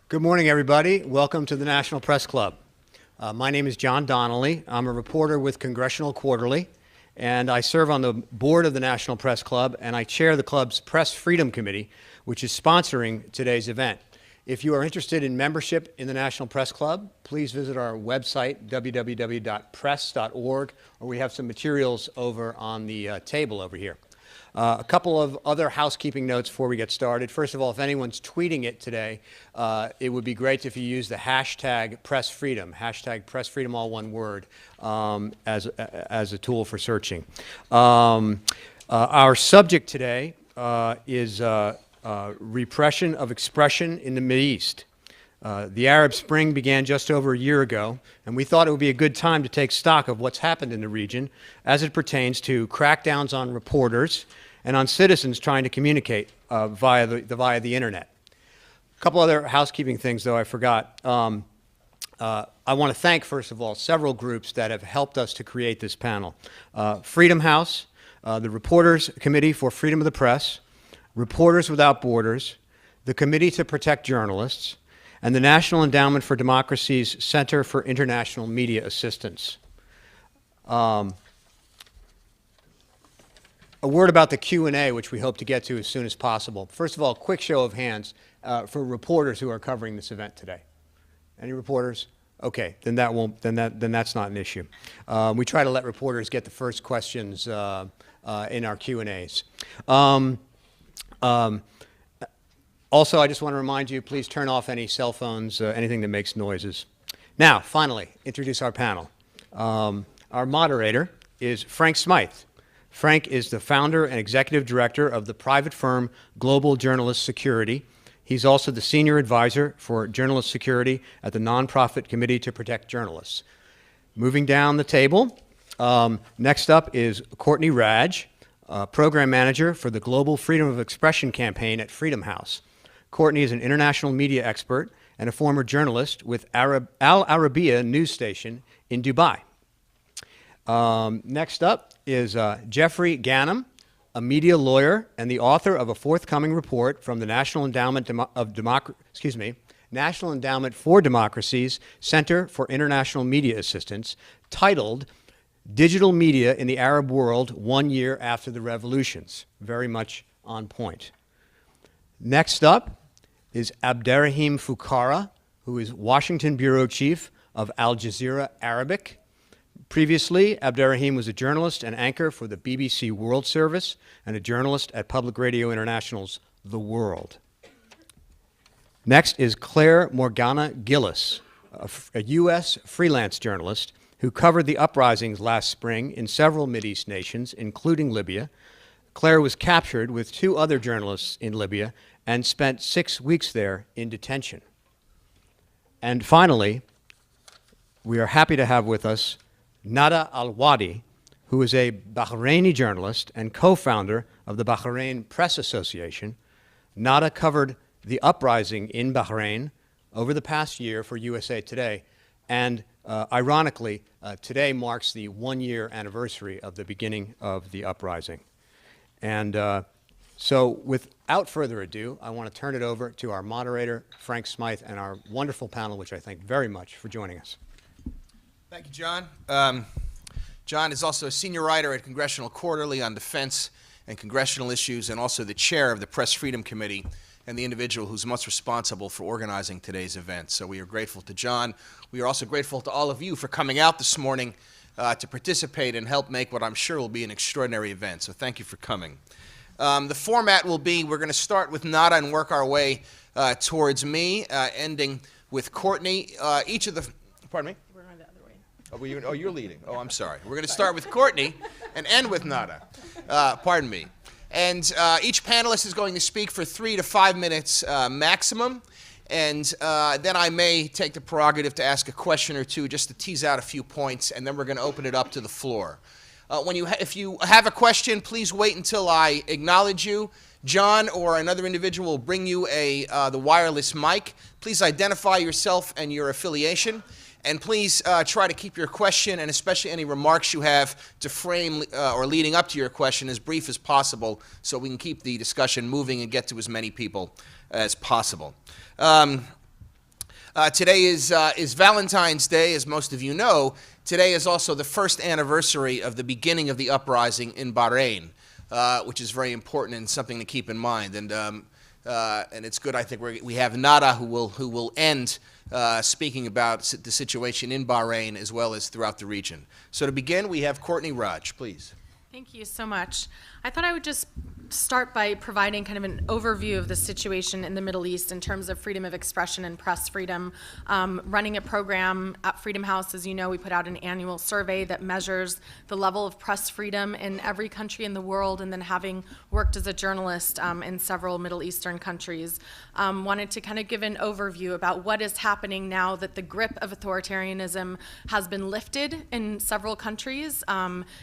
Good morning, everybody. Welcome to the National Press Club. My name is John Donnelly. I'm a reporter with Congressional Quarterly, and I serve on the board of the National Press Club, and I chair the club's Press Freedom Committee, which is sponsoring today's event. If you are interested in membership in the National Press Club, please visit our website, www.press.org, or we have some materials over on the table over here. A couple of other housekeeping notes before we get started. First of all, if anyone's tweeting it today, it would be great if you use the hashtag #PressFreedom, hashtag #PressFreedom, all one word, as a tool for searching. Our subject today is repression of expression in the Mideast. The Arab Spring began just over a year ago, and we thought it would be a good time to take stock of what's happened in the region as it pertains to crackdowns on reporters and on citizens trying to communicate via the internet. A couple other housekeeping things, though, I forgot. I want to thank, first of all, several groups that have helped us to create this panel. Freedom House, the Reporters Committee for Freedom of the Press, Reporters Without Borders, the Committee to Protect Journalists, and the National Endowment for Democracy's Center for International Media Assistance. A word about the Q&A, which we hope to get to as soon as possible. First of all, quick show of hands for reporters who are covering this event today. Any reporters? Okay, then that's not an issue. We try to let reporters get the first questions in our Q&As. Also, I just want to remind you, please turn off any cell phones, anything that makes noises. Now, finally, introduce our panel. Our moderator is Frank Smythe. Frank is the founder and executive director of the private firm Global Journalist Security. He's also the senior advisor for journalist security at the nonprofit Committee to Protect Journalists. Moving down the table, next up is Courtney Radge, program manager for the Global Freedom of Expression campaign at Freedom House. Courtney is an international media expert and a former journalist with Al Arabiya news station in Dubai. Next up is Jeffrey Ganem, a media lawyer and the author of a forthcoming report from the National Endowment for Democracy's Center for International Media Assistance, titled Digital Media in the Arab World 1 Year After the Revolutions. Very much on point. Next up is Abderrahim Foucara, who is Washington bureau chief of Al Jazeera Arabic. Previously, Abderrahim was a journalist and anchor for the BBC World Service and a journalist at Public Radio International's The World. Next is Claire Morgana Gillis, a U.S. freelance journalist who covered the uprisings last spring in several Mideast nations, including Libya. Claire was captured with 2 other journalists in Libya and spent 6 weeks there in detention. And finally, we are happy to have with us Nada Al-Wadi, who is a Bahraini journalist and co-founder of the Bahrain Press Association. Nada covered the uprising in Bahrain over the past year for USA Today, and ironically, today marks the 1-year anniversary of the beginning of the uprising. And so without further ado, I want to turn it over to our moderator, Frank Smythe, and our wonderful panel, which I thank very much for joining us. Thank you, John. John is also a senior writer at Congressional Quarterly on defense and congressional issues, and also the chair of the Press Freedom Committee and the individual who's most responsible for organizing today's event. So we are grateful to John. We are also grateful to all of you for coming out this morning to participate and help make what I'm sure will be an extraordinary event. So thank you for coming. The format will be, we're going to start with Nada and work our way towards me, ending with Courtney. Each of the, pardon me? We're going the other way. Oh, you're leading. Oh, I'm sorry. We're going to start with Courtney and end with Nada. Pardon me. And each panelist is going to speak for 3 to 5 minutes maximum. And then I may take the prerogative to ask a question or two just to tease out a few points, and then we're going to open it up to the floor. If you have a question, please wait until I acknowledge you. John or another individual will bring you the wireless mic. Please identify yourself and your affiliation. And please try to keep your question, and especially any remarks you have to frame or leading up to your question, as brief as possible, so we can keep the discussion moving and get to as many people as possible. Today is Valentine's Day, as most of you know. Today is also the first anniversary of the beginning of the uprising in Bahrain, which is very important and something to keep in mind. And it's good, I think, we have Nada who will end speaking about the situation in Bahrain as well as throughout the region. So to begin, we have Courtney Raj, please. Thank you so much. I thought I would just start by providing kind of an overview of the situation in the Middle East in terms of freedom of expression and press freedom. Running a program at Freedom House, as you know, we put out an annual survey that measures the level of press freedom in every country in the world, and then having worked as a journalist in several Middle Eastern countries, wanted to kind of give an overview about what is happening now that the grip of authoritarianism has been lifted in several countries,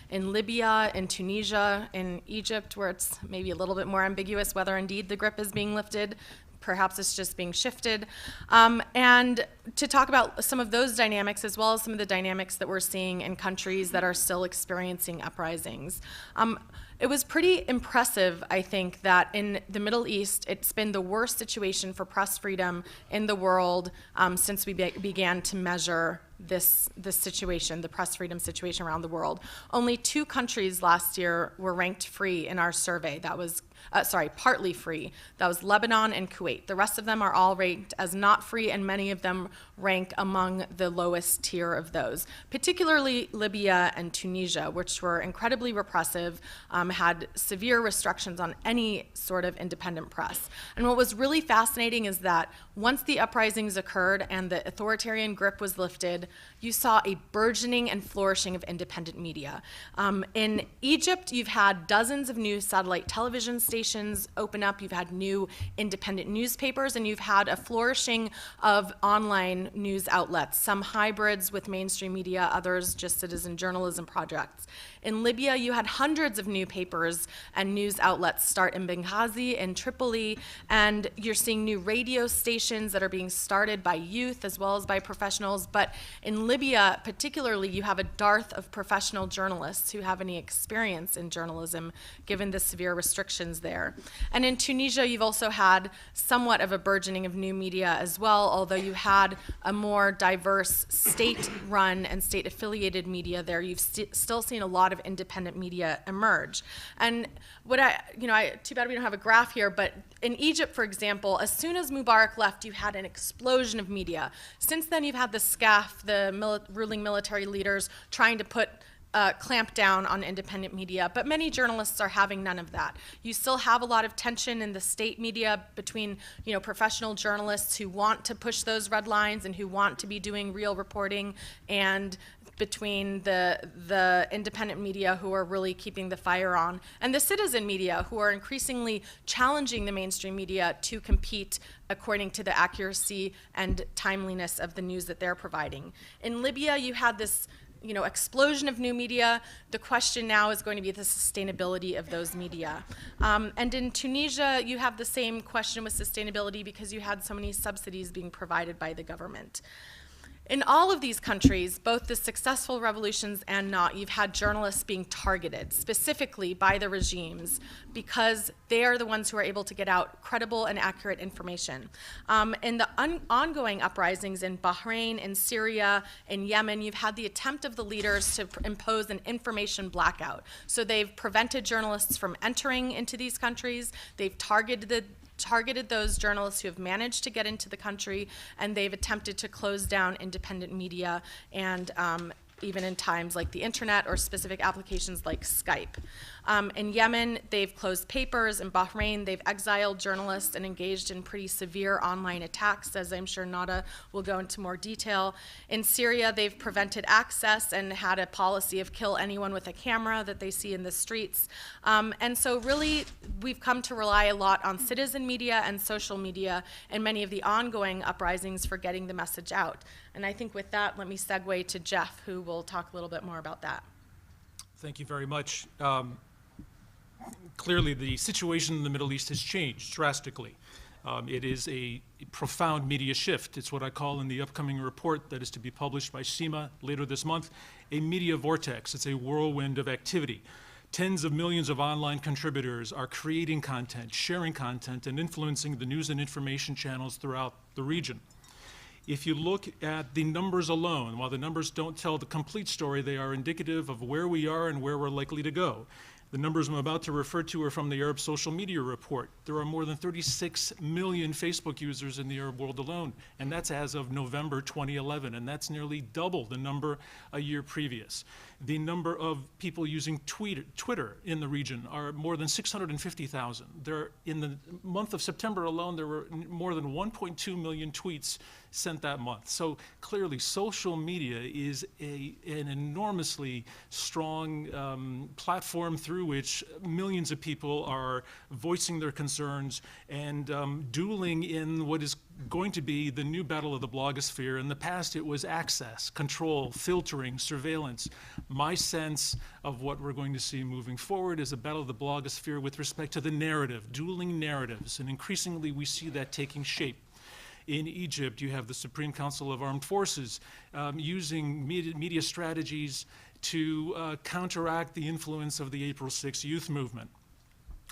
in Libya, in Tunisia, in Egypt, where it's maybe a little bit more ambiguous whether indeed the grip is being lifted. Perhaps it's just being shifted. And to talk about some of those dynamics, as well as some of the dynamics that we're seeing in countries that are still experiencing uprisings. It was pretty impressive, I think, that in the Middle East, it's been the worst situation for press freedom in the world since we began to measure this situation, the press freedom situation around the world. Only 2 countries last year were ranked free in our survey. That was, partly free. That was Lebanon and Kuwait. The rest of them are all ranked as not free, and many of them rank among the lowest tier of those, particularly Libya and Tunisia, which were incredibly repressive, had severe restrictions on any sort of independent press. And what was really fascinating is that once the uprisings occurred and the authoritarian grip was lifted, you saw a burgeoning and flourishing of independent media. In Egypt, you've had dozens of new satellite television stations open up, you've had new independent newspapers, and you've had a flourishing of online news outlets, some hybrids with mainstream media, others just citizen journalism projects. In Libya, you had hundreds of new papers and news outlets start in Benghazi, in Tripoli, and you're seeing new radio stations that are being started by youth as well as by professionals. But in Libya, particularly, you have a dearth of professional journalists who have any experience in journalism, given the severe restrictions there. And in Tunisia, you've also had somewhat of a burgeoning of new media as well, although you had a more diverse state-run and state-affiliated media there. You've still seen a lot of independent media emerge. And too bad we don't have a graph here, but in Egypt, for example, as soon as Mubarak left, you had an explosion of media. Since then, you've had the SCAF, the ruling military leaders, trying to clamp down on independent media, but many journalists are having none of that. You still have a lot of tension in the state media between, professional journalists who want to push those red lines and who want to be doing real reporting, and between the independent media who are really keeping the fire on, and the citizen media who are increasingly challenging the mainstream media to compete according to the accuracy and timeliness of the news that they're providing. In Libya, you had this explosion of new media. The question now is going to be the sustainability of those media. And in Tunisia, you have the same question with sustainability because you had so many subsidies being provided by the government. In all of these countries, both the successful revolutions and not, you've had journalists being targeted specifically by the regimes because they are the ones who are able to get out credible and accurate information. In the ongoing uprisings in Bahrain, in Syria, in Yemen, you've had the attempt of the leaders to impose an information blackout. So they've prevented journalists from entering into these countries, they've targeted those journalists who have managed to get into the country, and they've attempted to close down independent media, and even in times like the internet or specific applications like Skype. In Yemen, they've closed papers. In Bahrain, they've exiled journalists and engaged in pretty severe online attacks, as I'm sure Nada will go into more detail. In Syria, they've prevented access and had a policy of kill anyone with a camera that they see in the streets. And so really, we've come to rely a lot on citizen media and social media and many of the ongoing uprisings for getting the message out. And I think with that, let me segue to Jeff, who will talk a little bit more about that. Thank you very much. Clearly, the situation in the Middle East has changed drastically. It is a profound media shift. It's what I call in the upcoming report that is to be published by SEMA later this month, a media vortex. It's a whirlwind of activity. Tens of millions of online contributors are creating content, sharing content, and influencing the news and information channels throughout the region. If you look at the numbers alone, while the numbers don't tell the complete story, they are indicative of where we are and where we're likely to go. The numbers I'm about to refer to are from the Arab Social Media Report. There are more than 36 million Facebook users in the Arab world alone, and that's as of November 2011, and that's nearly double the number a year previous. The number of people using Twitter in the region are more than 650,000. In the month of September alone, there were more than 1.2 million tweets sent that month. So clearly, social media is an enormously strong platform through which millions of people are voicing their concerns and dueling in what is going to be the new battle of the blogosphere. In the past, it was access, control, filtering, surveillance. My sense of what we're going to see moving forward is a battle of the blogosphere with respect to the narrative, dueling narratives, and increasingly we see that taking shape. In Egypt, you have the Supreme Council of Armed Forces using media strategies to counteract the influence of the April 6 youth movement.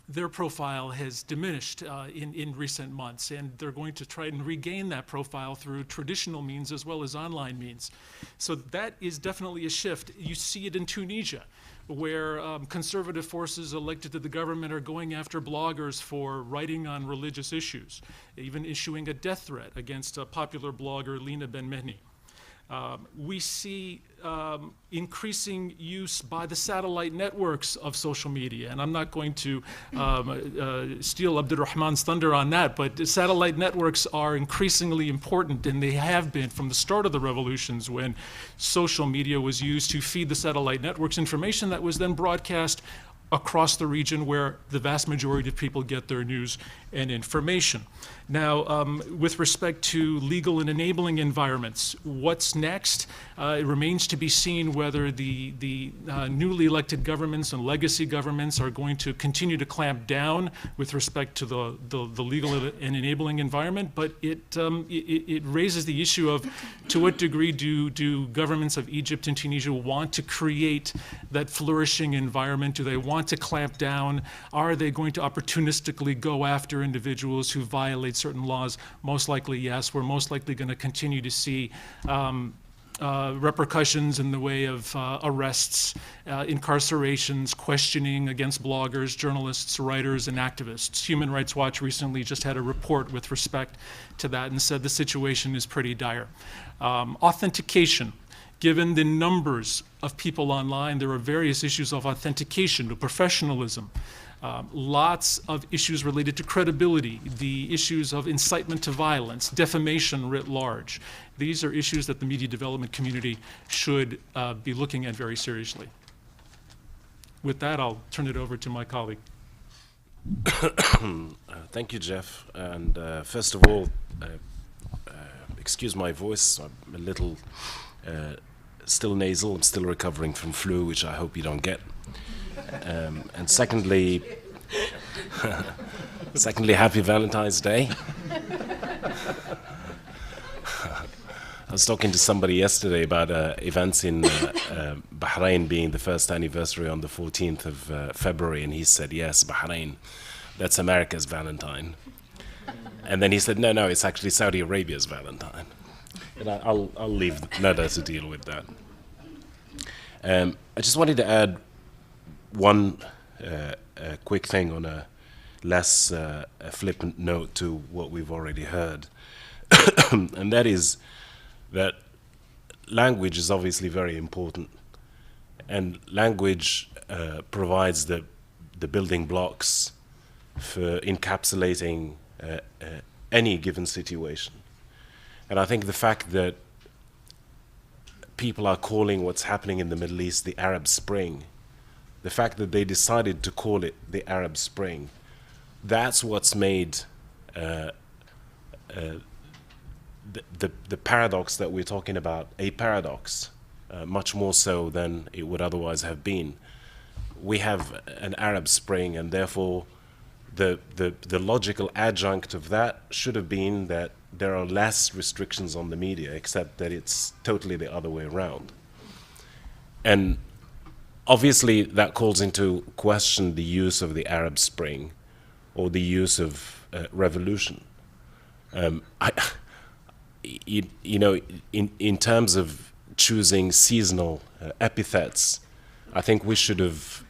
Their profile has diminished in recent months, and they're going to try and regain that profile through traditional means as well as online means. So that is definitely a shift. You see it in Tunisia, where conservative forces elected to the government are going after bloggers for writing on religious issues, even issuing a death threat against a popular blogger, Lina Ben Mehni. We see increasing use by the satellite networks of social media, and I'm not going to steal Abdurrahman's thunder on that, but satellite networks are increasingly important, and they have been from the start of the revolutions when social media was used to feed the satellite networks information that was then broadcast across the region where the vast majority of people get their news and information. Now, with respect to legal and enabling environments, what's next? It remains to be seen whether the newly elected governments and legacy governments are going to continue to clamp down with respect to the legal and enabling environment, but it raises the issue of to what degree do governments of Egypt and Tunisia want to create that flourishing environment? Do they want to clamp down? Are they going to opportunistically go after individuals who violate certain laws? Most likely, yes. We're most likely going to continue to see repercussions in the way of arrests, incarcerations, questioning against bloggers, journalists, writers, and activists. Human Rights Watch recently just had a report with respect to that and said the situation is pretty dire. Authentication. Given the numbers of people online, there are various issues of authentication, to professionalism, lots of issues related to credibility, the issues of incitement to violence, defamation writ large. These are issues that the media development community should be looking at very seriously. With that, I'll turn it over to my colleague. Thank you, Jeff. And first of all, excuse my voice. I'm a little still nasal. I'm still recovering from flu, which I hope you don't get. And secondly, happy Valentine's Day. I was talking to somebody yesterday about events in Bahrain being the first anniversary on the 14th of February, and he said, yes, Bahrain, that's America's Valentine. And then he said, no, it's actually Saudi Arabia's Valentine. And I'll leave Nada to deal with that. I just wanted to add one quick thing on a less flippant note to what we've already heard. And that is that language is obviously very important. And language provides the building blocks for encapsulating any given situation. And I think the fact that people are calling what's happening in the Middle East the Arab Spring, the fact that they decided to call it the Arab Spring, that's what's made the paradox that we're talking about a paradox, much more so than it would otherwise have been. We have an Arab Spring, and therefore the logical adjunct of that should have been that there are less restrictions on the media, except that it's totally the other way around. And obviously that calls into question the use of the Arab Spring you know, in terms of choosing seasonal epithets, I think we should have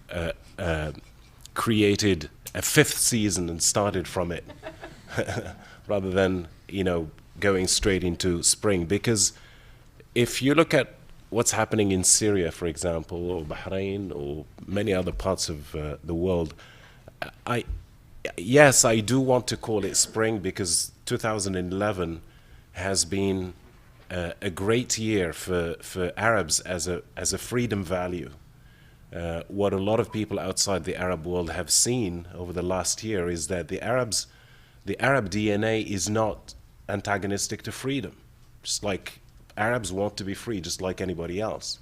created a fifth season and started from it, rather than, you know, going straight into spring. Because if you look at what's happening in Syria, for example, or Bahrain, or many other parts of the world, yes, I do want to call it spring, because 2011 has been a great year for Arabs as a freedom value. What a lot of people outside the Arab world have seen over the last year is that the Arab DNA is not antagonistic to freedom. Just like Arabs want to be free, just like anybody else.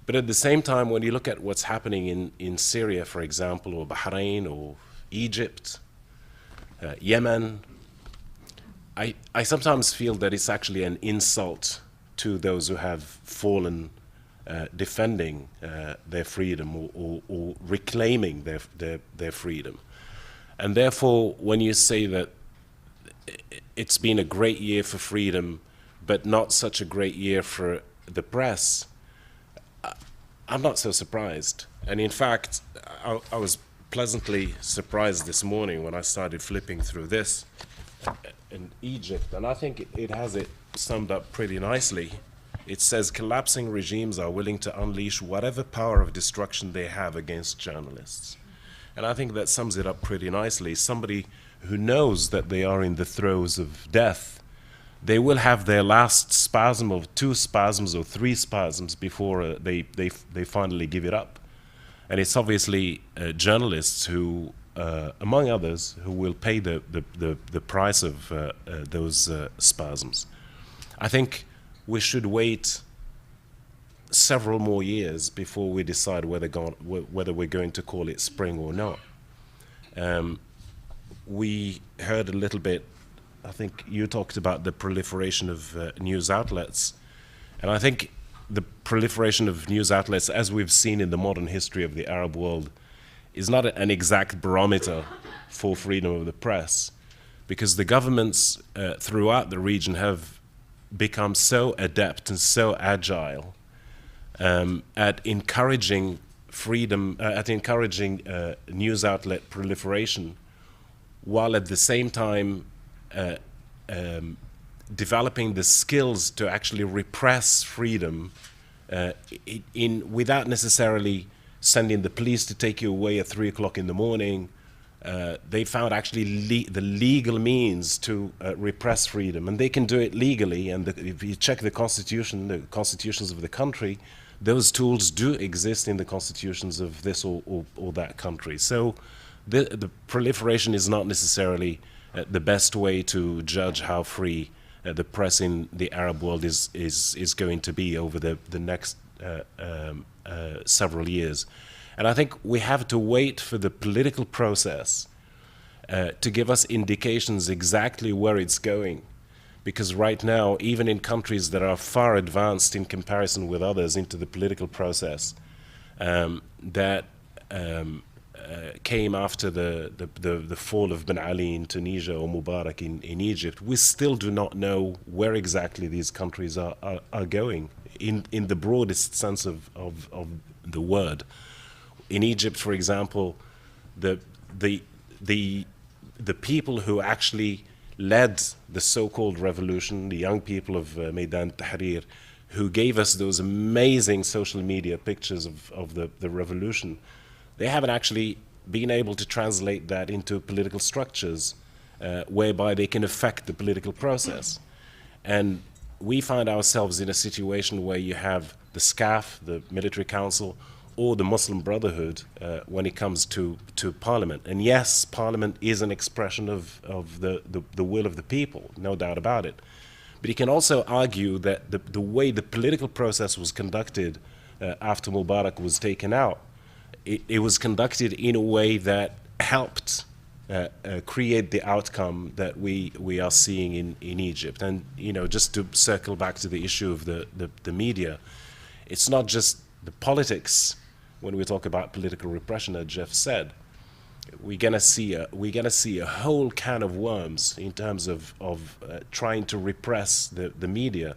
But at the same time, when you look at what's happening in Syria, for example, or Bahrain, or Egypt, Yemen, I sometimes feel that it's actually an insult to those who have fallen defending their freedom, or reclaiming their freedom. And therefore, when you say that it's been a great year for freedom, but not such a great year for the press, I'm not so surprised. And in fact, I was pleasantly surprised this morning when I started flipping through this in Egypt, and I think it has it summed up pretty nicely. It says, collapsing regimes are willing to unleash whatever power of destruction they have against journalists. And I think that sums it up pretty nicely. Somebody who knows that they are in the throes of death, they will have their last spasm, of 2 spasms or 3 spasms, before they finally give it up. And it's obviously journalists who, among others, who will pay the price of those spasms. I think we should wait several more years before we decide whether we're going to call it spring or not. We heard a little bit, I think you talked about the proliferation of news outlets, and I think the proliferation of news outlets, as we've seen in the modern history of the Arab world, is not an exact barometer for freedom of the press, because the governments throughout the region have become so adept and so agile at encouraging freedom, at encouraging news outlet proliferation, while at the same time developing the skills to actually repress freedom without necessarily sending the police to take you away at 3 o'clock in the morning. They found actually the legal means to repress freedom, and they can do it legally. And if you check the constitutions of the country, those tools do exist in the constitutions of this or that country. So the proliferation is not necessarily the best way to judge how free the press in the Arab world is going to be over the next several years. And I think we have to wait for the political process to give us indications exactly where it's going. Because right now, even in countries that are far advanced in comparison with others into the political process, that came after the fall of Ben Ali in Tunisia or Mubarak in Egypt, we still do not know where exactly these countries are going in the broadest sense of the word. In Egypt, for example, the people who actually led the so-called revolution, the young people of Maidan Tahrir, who gave us those amazing social media pictures of the revolution, they haven't actually been able to translate that into political structures whereby they can affect the political process. And we find ourselves in a situation where you have the SCAF, the military council, or the Muslim Brotherhood when it comes to Parliament. And yes, Parliament is an expression of the will of the people, no doubt about it. But you can also argue that the way the political process was conducted after Mubarak was taken out, it was conducted in a way that helped create the outcome that we are seeing in Egypt. And just to circle back to the issue of the media, it's not just the politics when we talk about political repression, as Jeff said. we're gonna see a whole can of worms in terms of trying to repress the media,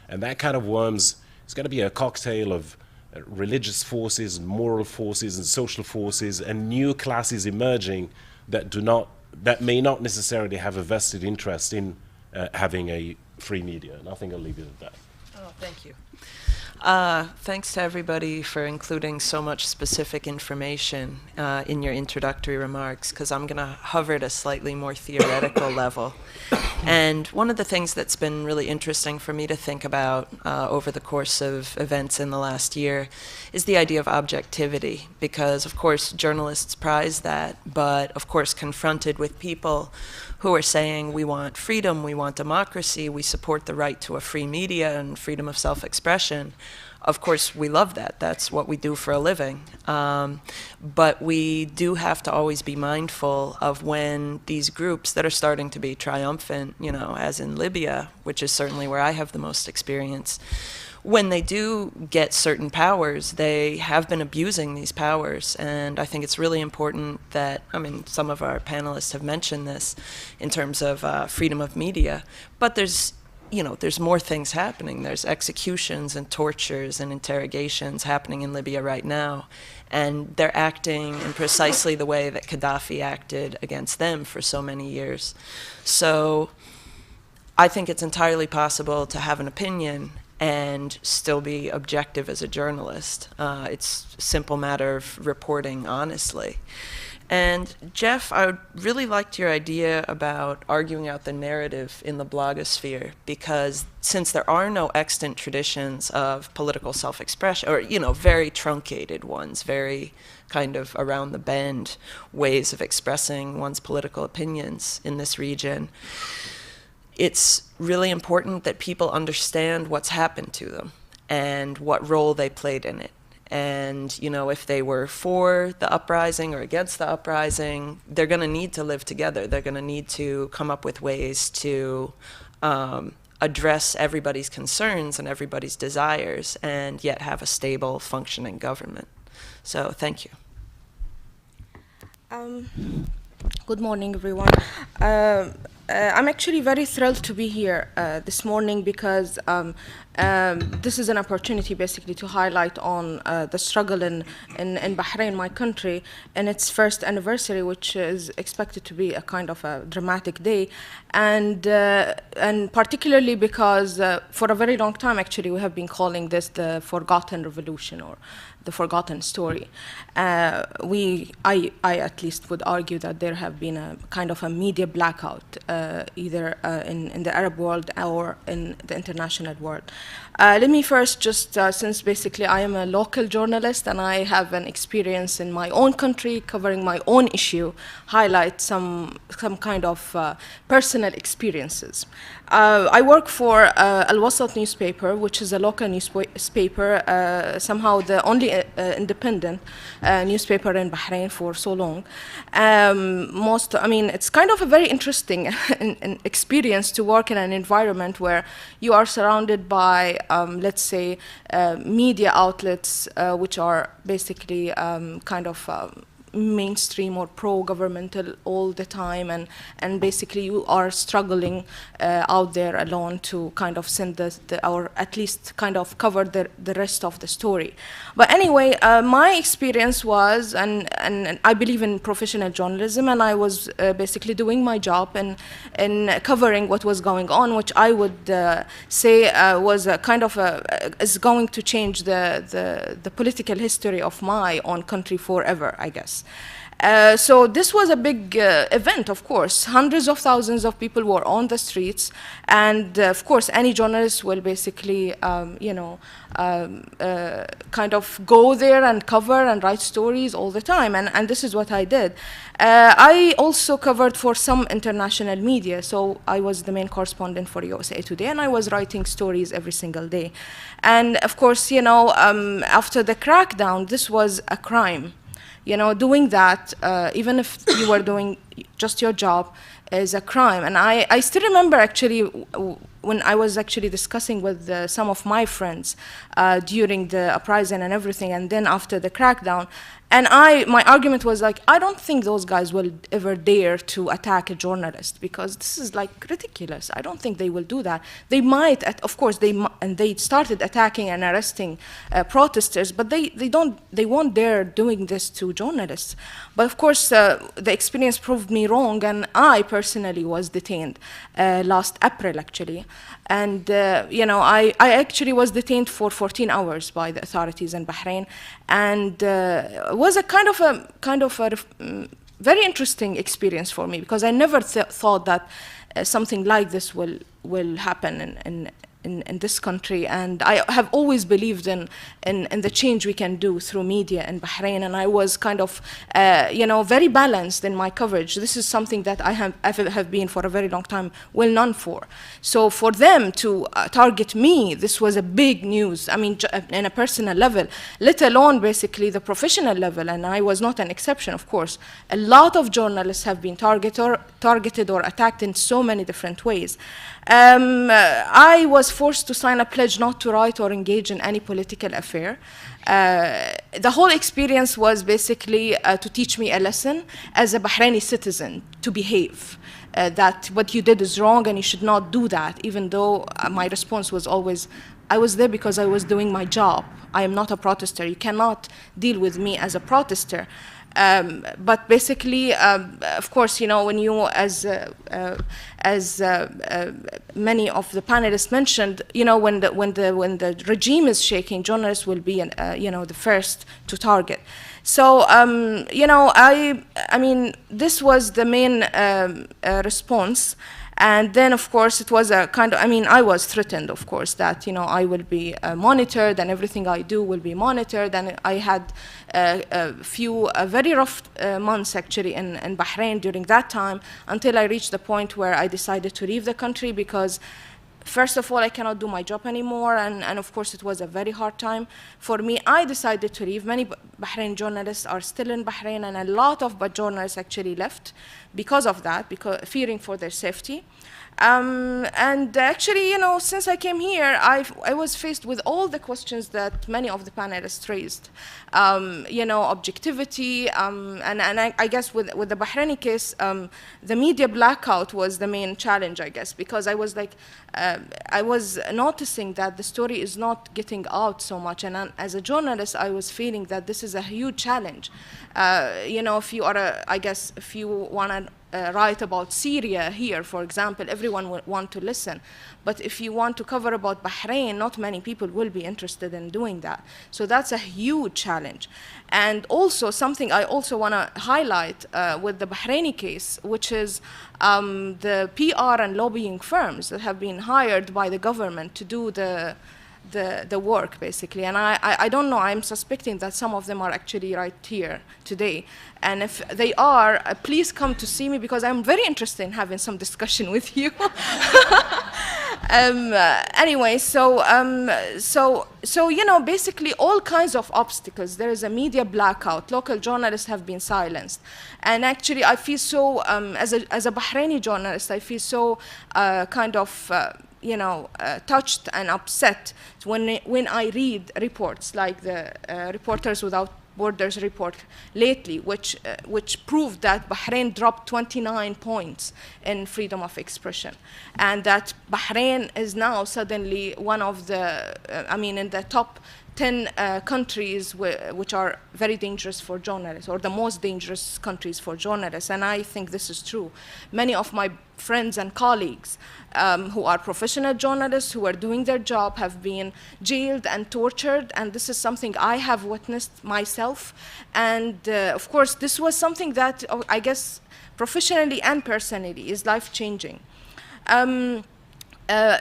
and that kind of worms is going to be a cocktail of religious forces, and moral forces, and social forces, and new classes emerging that may not necessarily have a vested interest in having a free media. And I think I'll leave it at that. Oh, thank you. Thanks to everybody for including so much specific information in your introductory remarks, because I'm going to hover at a slightly more theoretical level. And one of the things that's been really interesting for me to think about over the course of events in the last year is the idea of objectivity, because of course journalists prize that, but of course confronted with people who are saying we want freedom, we want democracy, we support the right to a free media and freedom of self-expression. Of course, we love that. That's what we do for a living. But we do have to always be mindful of when these groups that are starting to be triumphant, you know, as in Libya, which is certainly where I have the most experience, when they do get certain powers, they have been abusing these powers. And I think it's really important that, I mean, some of our panelists have mentioned this in terms of freedom of media, but there's more things happening. There's executions and tortures and interrogations happening in Libya right now. And they're acting in precisely the way that Gaddafi acted against them for so many years. So I think it's entirely possible to have an opinion and still be objective as a journalist. It's a simple matter of reporting honestly. And Jeff, I really liked your idea about arguing out the narrative in the blogosphere, because since there are no extant traditions of political self-expression, or, you know, very truncated ones, very kind of around the bend ways of expressing one's political opinions in this region, it's really important that people understand what's happened to them and what role they played in it. And, you know, if they were for the uprising or against the uprising, they're going to need to live together. They're going to need to come up with ways to address everybody's concerns and everybody's desires and yet have a stable, functioning government. So, thank you. Good morning, everyone. I'm actually very thrilled to be here this morning because this is an opportunity basically to highlight on the struggle in Bahrain, my country, and its first anniversary, which is expected to be a kind of a dramatic day, and particularly because for a very long time actually we have been calling this the forgotten revolution or the forgotten story. I at least would argue that there have been a kind of a media blackout, either in the Arab world or in the international world. Let me first just, since basically I am a local journalist and I have an experience in my own country covering my own issue, highlight some kind of personal experiences. I work for Al Wasat newspaper, which is a local newspaper, somehow the only independent newspaper in Bahrain for so long. It's kind of a very interesting experience to work in an environment where you are surrounded by, let's say, media outlets which are basically kind of mainstream or pro-governmental all the time, and basically you are struggling out there alone to kind of send or at least kind of cover the rest of the story. But anyway, my experience was, and I believe in professional journalism, and I was basically doing my job and covering what was going on, which I would say was a kind of is going to change the political history of my own country forever, I guess. So this was a big event, of course. Hundreds of thousands of people were on the streets, and of course any journalist will basically, kind of go there and cover and write stories all the time, and this is what I did. I also covered for some international media, so I was the main correspondent for USA Today, and I was writing stories every single day. And of course, after the crackdown, this was a crime. Doing that, even if you were doing just your job, is a crime. And I still remember actually when I was actually discussing with some of my friends during the uprising and everything, and then after the crackdown, And my argument was like, I don't think those guys will ever dare to attack a journalist because this is like ridiculous. I don't think they will do that. They might, of course, and they started attacking and arresting protesters, but they won't dare doing this to journalists. But of course, the experience proved me wrong, and I personally was detained last April, actually. And I actually was detained for 14 hours by the authorities in Bahrain, and it was a kind of a very interesting experience for me because I never thought that something like this will happen in this country, and I have always believed in the change we can do through media in Bahrain, and I was kind of very balanced in my coverage. This is something that I have been for a very long time well known for. So for them to target me, this was a big news. I mean, in a personal level, let alone basically the professional level, and I was not an exception, of course. A lot of journalists have been targeted or attacked in so many different ways. I was forced to sign a pledge not to write or engage in any political affair. The whole experience was basically to teach me a lesson as a Bahraini citizen to behave. That what you did is wrong and you should not do that, even though my response was always, I was there because I was doing my job. I am not a protester. You cannot deal with me as a protester. But basically, of course, when you, as many of the panelists mentioned, when the regime is shaking, journalists will be, the first to target. So, I mean, this was the main response. And then, of course, it was a kind of, I was threatened, of course, that, I will be monitored and everything I do will be monitored. And I had a few very rough months, actually, in Bahrain during that time, until I reached the point where I decided to leave the country because, first of all, I cannot do my job anymore, and of course, it was a very hard time for me. I decided to leave. Many Bahrain journalists are still in Bahrain, and a lot of journalists actually left because of that, because fearing for their safety. And actually, since I came here, I was faced with all the questions that many of the panelists raised. Objectivity, and I guess with the Bahraini case, the media blackout was the main challenge, I guess, because I was like, I was noticing that the story is not getting out so much, and as a journalist, I was feeling that this is a huge challenge. If you are, if you want to write about Syria here, for example, everyone will want to listen. But if you want to cover about Bahrain, not many people will be interested in doing that. So that's a huge challenge. And also something I also want to highlight with the Bahraini case, which is the PR and lobbying firms that have been hired by the government to do the work, basically. And I don't know, I'm suspecting that some of them are actually right here today. And if they are, please come to see me because I'm very interested in having some discussion with you. Anyway, so basically all kinds of obstacles. There is a media blackout. Local journalists have been silenced. And actually, I feel so, as a Bahraini journalist, I feel so touched and upset when I read reports like the Reporters Without Borders report lately, which proved that Bahrain dropped 29 points in freedom of expression, and that Bahrain is now suddenly one of the, in the top 10 countries which are very dangerous for journalists, or the most dangerous countries for journalists, and I think this is true. Many of my friends and colleagues who are professional journalists who are doing their job have been jailed and tortured, and this is something I have witnessed myself. And of course, this was something that I guess professionally and personally is life-changing.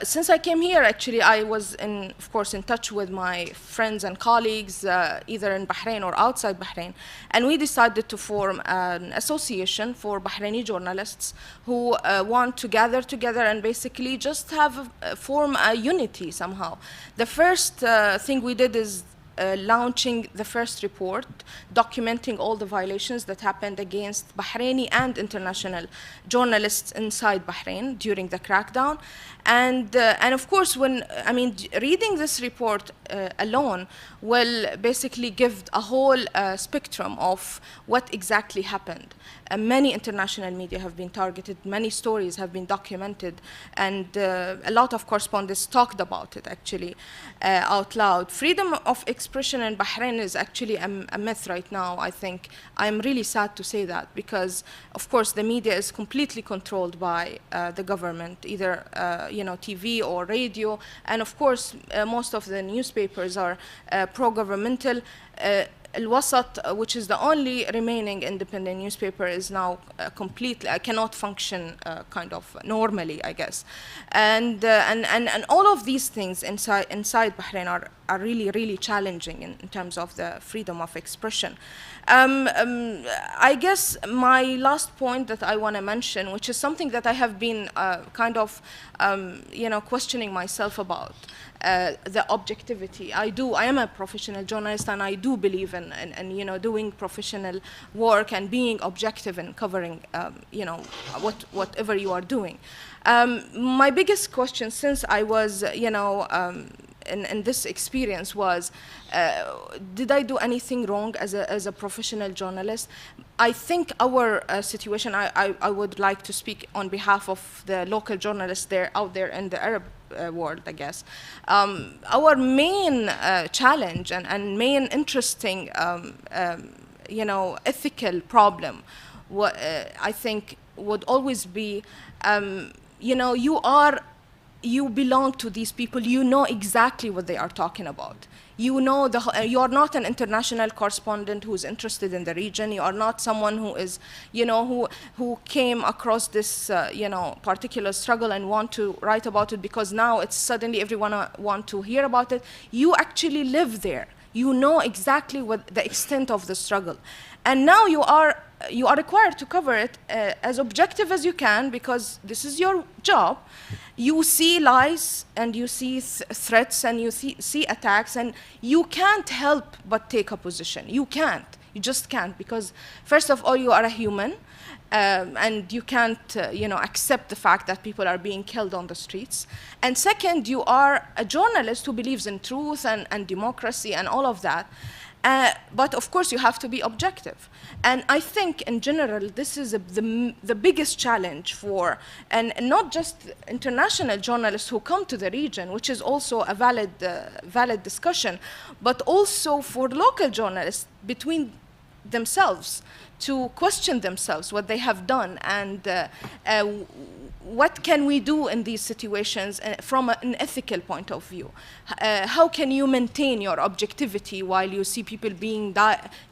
Since I came here, actually, I was, of course, in touch with my friends and colleagues, either in Bahrain or outside Bahrain, and we decided to form an association for Bahraini journalists who want to gather together and basically just form a unity somehow. The first thing we did is launching the first report, documenting all the violations that happened against Bahraini and international journalists inside Bahrain during the crackdown. And of course, reading this report, alone will basically give a whole spectrum of what exactly happened. Many international media have been targeted, many stories have been documented, and a lot of correspondents talked about it actually out loud. Freedom of expression in Bahrain is actually a myth right now, I think. I'm really sad to say that, because of course the media is completely controlled by the government, either TV or radio, and of course most of the newspapers are pro-governmental. Al-Wasat, which is the only remaining independent newspaper, is now completely cannot function kind of normally, I guess, and all of these things inside Bahrain are really challenging in terms of the freedom of expression. I guess my last point that I want to mention, which is something that I have been kind of questioning myself about, the objectivity. I am a professional journalist, and I do believe in doing professional work and being objective and covering whatever you are doing. My biggest question since I was in this experience was, did I do anything wrong as a professional journalist? I think our situation, I would like to speak on behalf of the local journalists out there in the Arab world, I guess. Our main challenge and main interesting ethical problem, I think, would always be, you belong to these people, you know exactly what they are talking about. You know, you are not an international correspondent who is interested in the region. You are not someone who is, who came across this, particular struggle and want to write about it because now it's suddenly everyone want to hear about it. You actually live there. You know exactly what the extent of the struggle. And now you are required to cover it as objective as you can, because this is your job. You see lies and you see threats and you see attacks, and you can't help but take a position. You just can't, because first of all, you are a human, and you can't accept the fact that people are being killed on the streets. And second, you are a journalist who believes in truth and democracy and all of that. But of course, you have to be objective. And I think, in general, this is the biggest challenge for, and not just international journalists who come to the region, which is also a valid discussion, but also for local journalists between themselves to question themselves what they have done, and what can we do in these situations from an ethical point of view? How can you maintain your objectivity while you see people being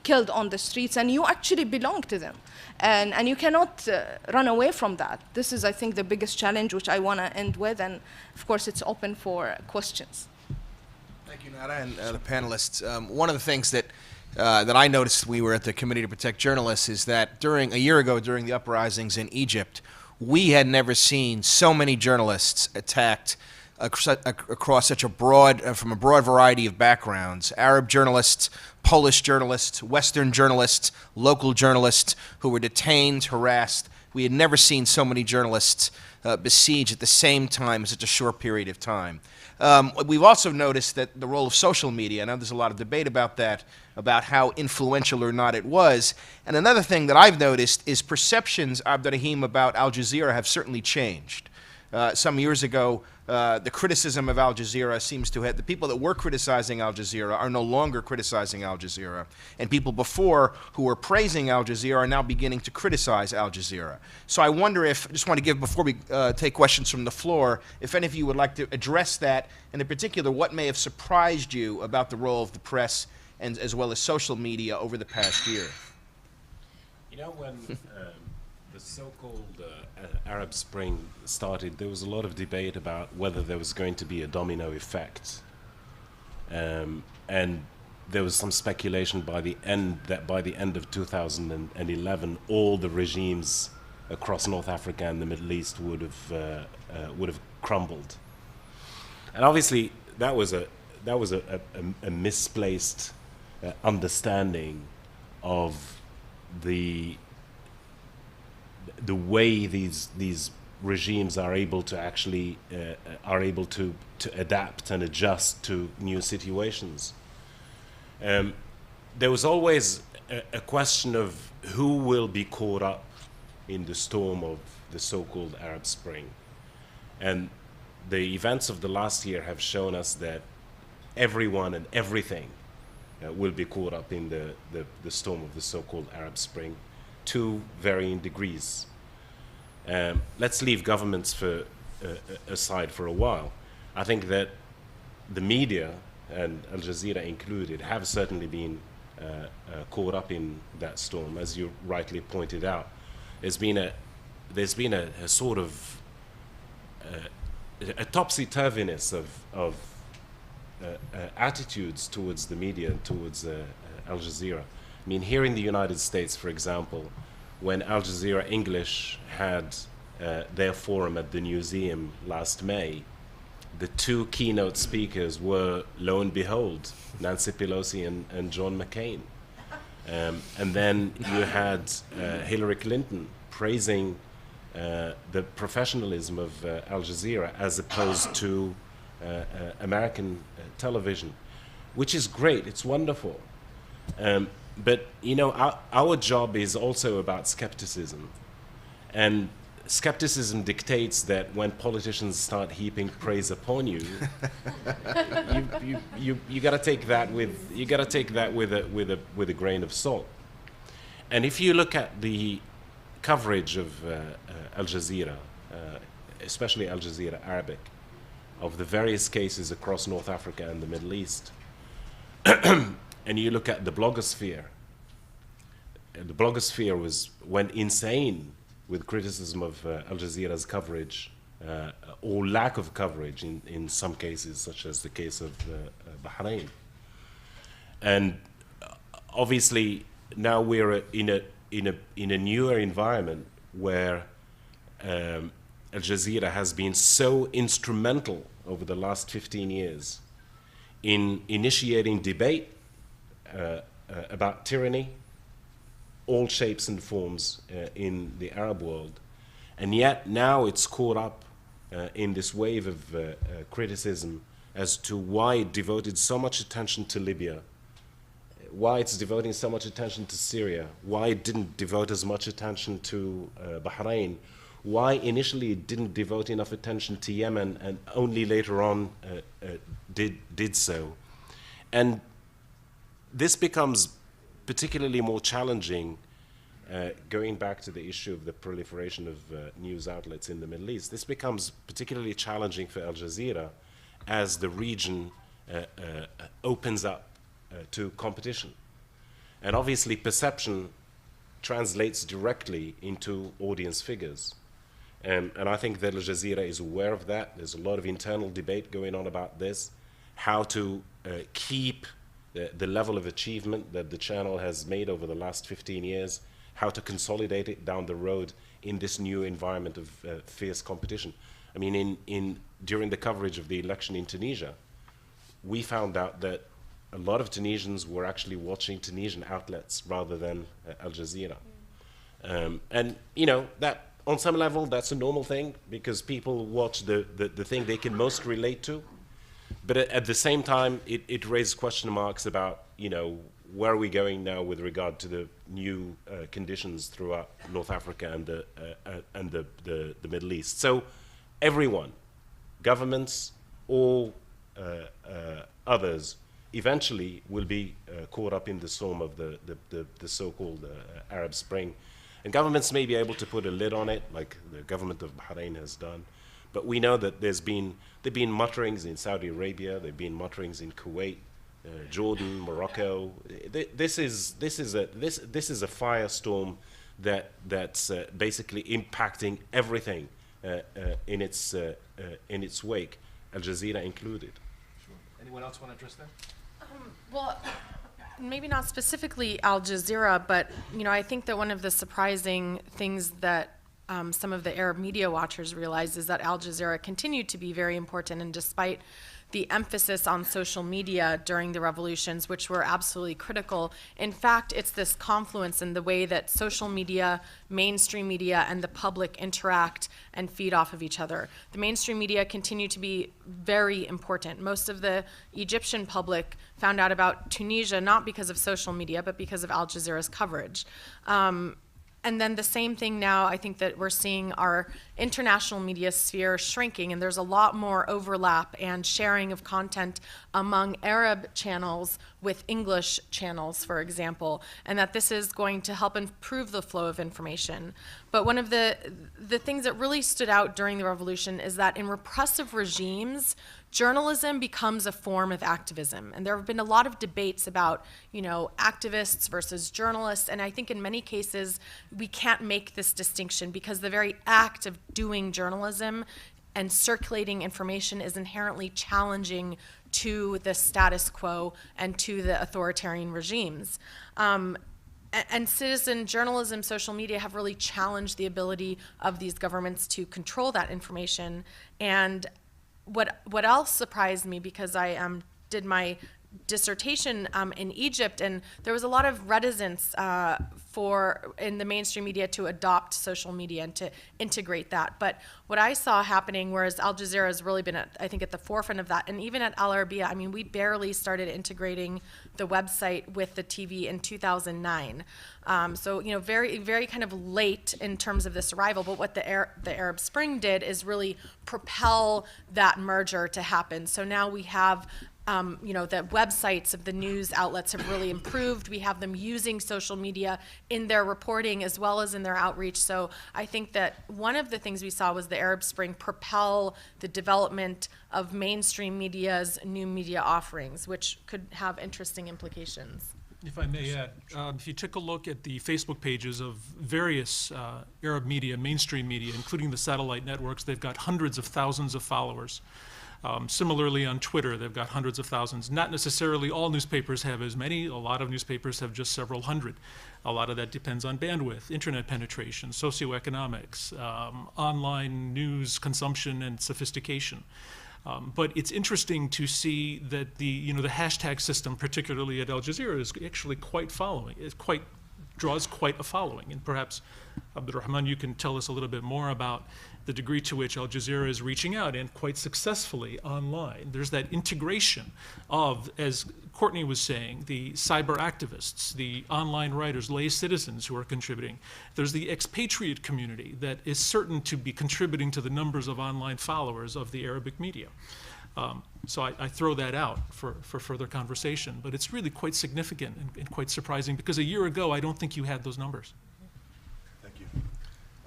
killed on the streets and you actually belong to them? And you cannot run away from that. This is, I think, the biggest challenge, which I want to end with, and of course it's open for questions. Thank you, Nada, and the panelists. One of the things that I noticed, we were at the Committee to Protect Journalists, is that a year ago during the uprisings in Egypt, we had never seen so many journalists attacked across such a from a broad variety of backgrounds: Arab journalists, Polish journalists, Western journalists, local journalists who were detained, harassed. We had never seen so many journalists besieged at the same time in such a short period of time. We've also noticed that the role of social media, I know there's a lot of debate about that, about how influential or not it was. And another thing that I've noticed is perceptions, Abdurrahim, about Al Jazeera have certainly changed. Some years ago, the criticism of Al Jazeera seems to have, the people that were criticizing Al Jazeera are no longer criticizing Al Jazeera. And people before who were praising Al Jazeera are now beginning to criticize Al Jazeera. So I wonder if, I just want to give, before we take questions from the floor, if any of you would like to address that, and in particular, what may have surprised you about the role of the press and as well as social media over the past year. You know, when the so-called Arab Spring started, there was a lot of debate about whether there was going to be a domino effect. And there was some speculation that by the end of 2011, all the regimes across North Africa and the Middle East would have crumbled. And obviously, that was a misplaced understanding of the way these regimes are able to actually to adapt and adjust to new situations. There was always a question of who will be caught up in the storm of the so-called Arab Spring. And the events of the last year have shown us that everyone and everything will be caught up in the storm of the so-called Arab Spring to varying degrees. Let's leave governments aside for a while. I think that the media, and Al Jazeera included, have certainly been caught up in that storm, as you rightly pointed out. There's been a sort of a topsy-turviness of attitudes towards the media and towards Al Jazeera. I mean, here in the United States, for example, when Al Jazeera English had their forum at the museum last May, the two keynote speakers were, lo and behold, Nancy Pelosi and John McCain. And then you had Hillary Clinton praising the professionalism of Al Jazeera as opposed to American television, which is great, it's wonderful. But, you know, our job is also about skepticism. And skepticism dictates that when politicians start heaping praise upon you, you got to take that with a grain of salt. And if you look at the coverage of Al Jazeera, especially Al Jazeera Arabic, of the various cases across North Africa and the Middle East, and you look at the blogosphere, the blogosphere went insane with criticism of Al Jazeera's coverage, or lack of coverage in some cases, such as the case of Bahrain. And obviously now we're in a newer environment where Al Jazeera has been so instrumental over the last 15 years in initiating debate about tyranny, all shapes and forms in the Arab world. And yet now it's caught up in this wave of criticism as to why it devoted so much attention to Libya, why it's devoting so much attention to Syria, why it didn't devote as much attention to Bahrain, why initially it didn't devote enough attention to Yemen and only later on did so. And this becomes particularly more challenging going back to the issue of the proliferation of news outlets in the Middle East. This becomes particularly challenging for Al Jazeera as the region opens up to competition. And obviously perception translates directly into audience figures. And I think that Al Jazeera is aware of that. There's a lot of internal debate going on about this, how to keep the level of achievement that the channel has made over the last 15 years, how to consolidate it down the road in this new environment of fierce competition. I mean, during the coverage of the election in Tunisia, we found out that a lot of Tunisians were actually watching Tunisian outlets rather than Al Jazeera. And, you know, that on some level, that's a normal thing because people watch the thing they can most relate to. But at the same time, it raises question marks about, you know, where are we going now with regard to the new conditions throughout North Africa and the Middle East. So everyone, governments, all others, eventually will be caught up in the storm of the so-called Arab Spring. And governments may be able to put a lid on it, like the government of Bahrain has done. But we know that there've been mutterings in Saudi Arabia, there've been mutterings in Kuwait, Jordan, Morocco. This is a firestorm that's basically impacting everything in its wake, Al Jazeera included. Sure. Anyone else want to address that? Well, maybe not specifically Al Jazeera, but you know, I think that one of the surprising things that some of the Arab media watchers realized is that Al Jazeera continued to be very important, and despite the emphasis on social media during the revolutions, which were absolutely critical. In fact, it's this confluence in the way that social media, mainstream media, and the public interact and feed off of each other. The mainstream media continue to be very important. Most of the Egyptian public found out about Tunisia not because of social media, but because of Al Jazeera's coverage. And then the same thing now, I think that we're seeing our international media sphere shrinking, and there's a lot more overlap and sharing of content among Arab channels with English channels, for example, and that this is going to help improve the flow of information. But one of the things that really stood out during the revolution is that in repressive regimes, journalism becomes a form of activism. And there have been a lot of debates about, activists versus journalists. And I think in many cases, we can't make this distinction because the very act of doing journalism and circulating information is inherently challenging to the status quo and to the authoritarian regimes. And citizen journalism, social media have really challenged the ability of these governments to control that information. And what else surprised me, because I did my dissertation in Egypt, and there was a lot of reticence in the mainstream media to adopt social media and to integrate that. But what I saw happening, whereas Al Jazeera has really been, I think, at the forefront of that, and even at Al Arabiya, we barely started integrating the website with the TV in 2009. So, very, very kind of late in terms of this arrival. But what the Arab Spring did is really propel that merger to happen. So now we have the websites of the news outlets have really improved. We have them using social media in their reporting as well as in their outreach. So I think that one of the things we saw was the Arab Spring propel the development of mainstream media's new media offerings, which could have interesting implications. If I may add, if you took a look at the Facebook pages of various Arab media, mainstream media, including the satellite networks, they've got hundreds of thousands of followers. Similarly on Twitter, they've got hundreds of thousands. Not necessarily all newspapers have as many. A lot of newspapers have just several hundred. A lot of that depends on bandwidth, internet penetration, socioeconomics, online news consumption and sophistication. But it's interesting to see that the hashtag system, particularly at Al Jazeera, is actually quite following. Draws quite a following. And perhaps, Abdurrahman, you can tell us a little bit more about the degree to which Al Jazeera is reaching out, and quite successfully, online. There's that integration of, as Courtney was saying, the cyber activists, the online writers, lay citizens who are contributing. There's the expatriate community that is certain to be contributing to the numbers of online followers of the Arabic media. So I throw that out for further conversation, but it's really quite significant and quite surprising, because a year ago, I don't think you had those numbers. Thank you.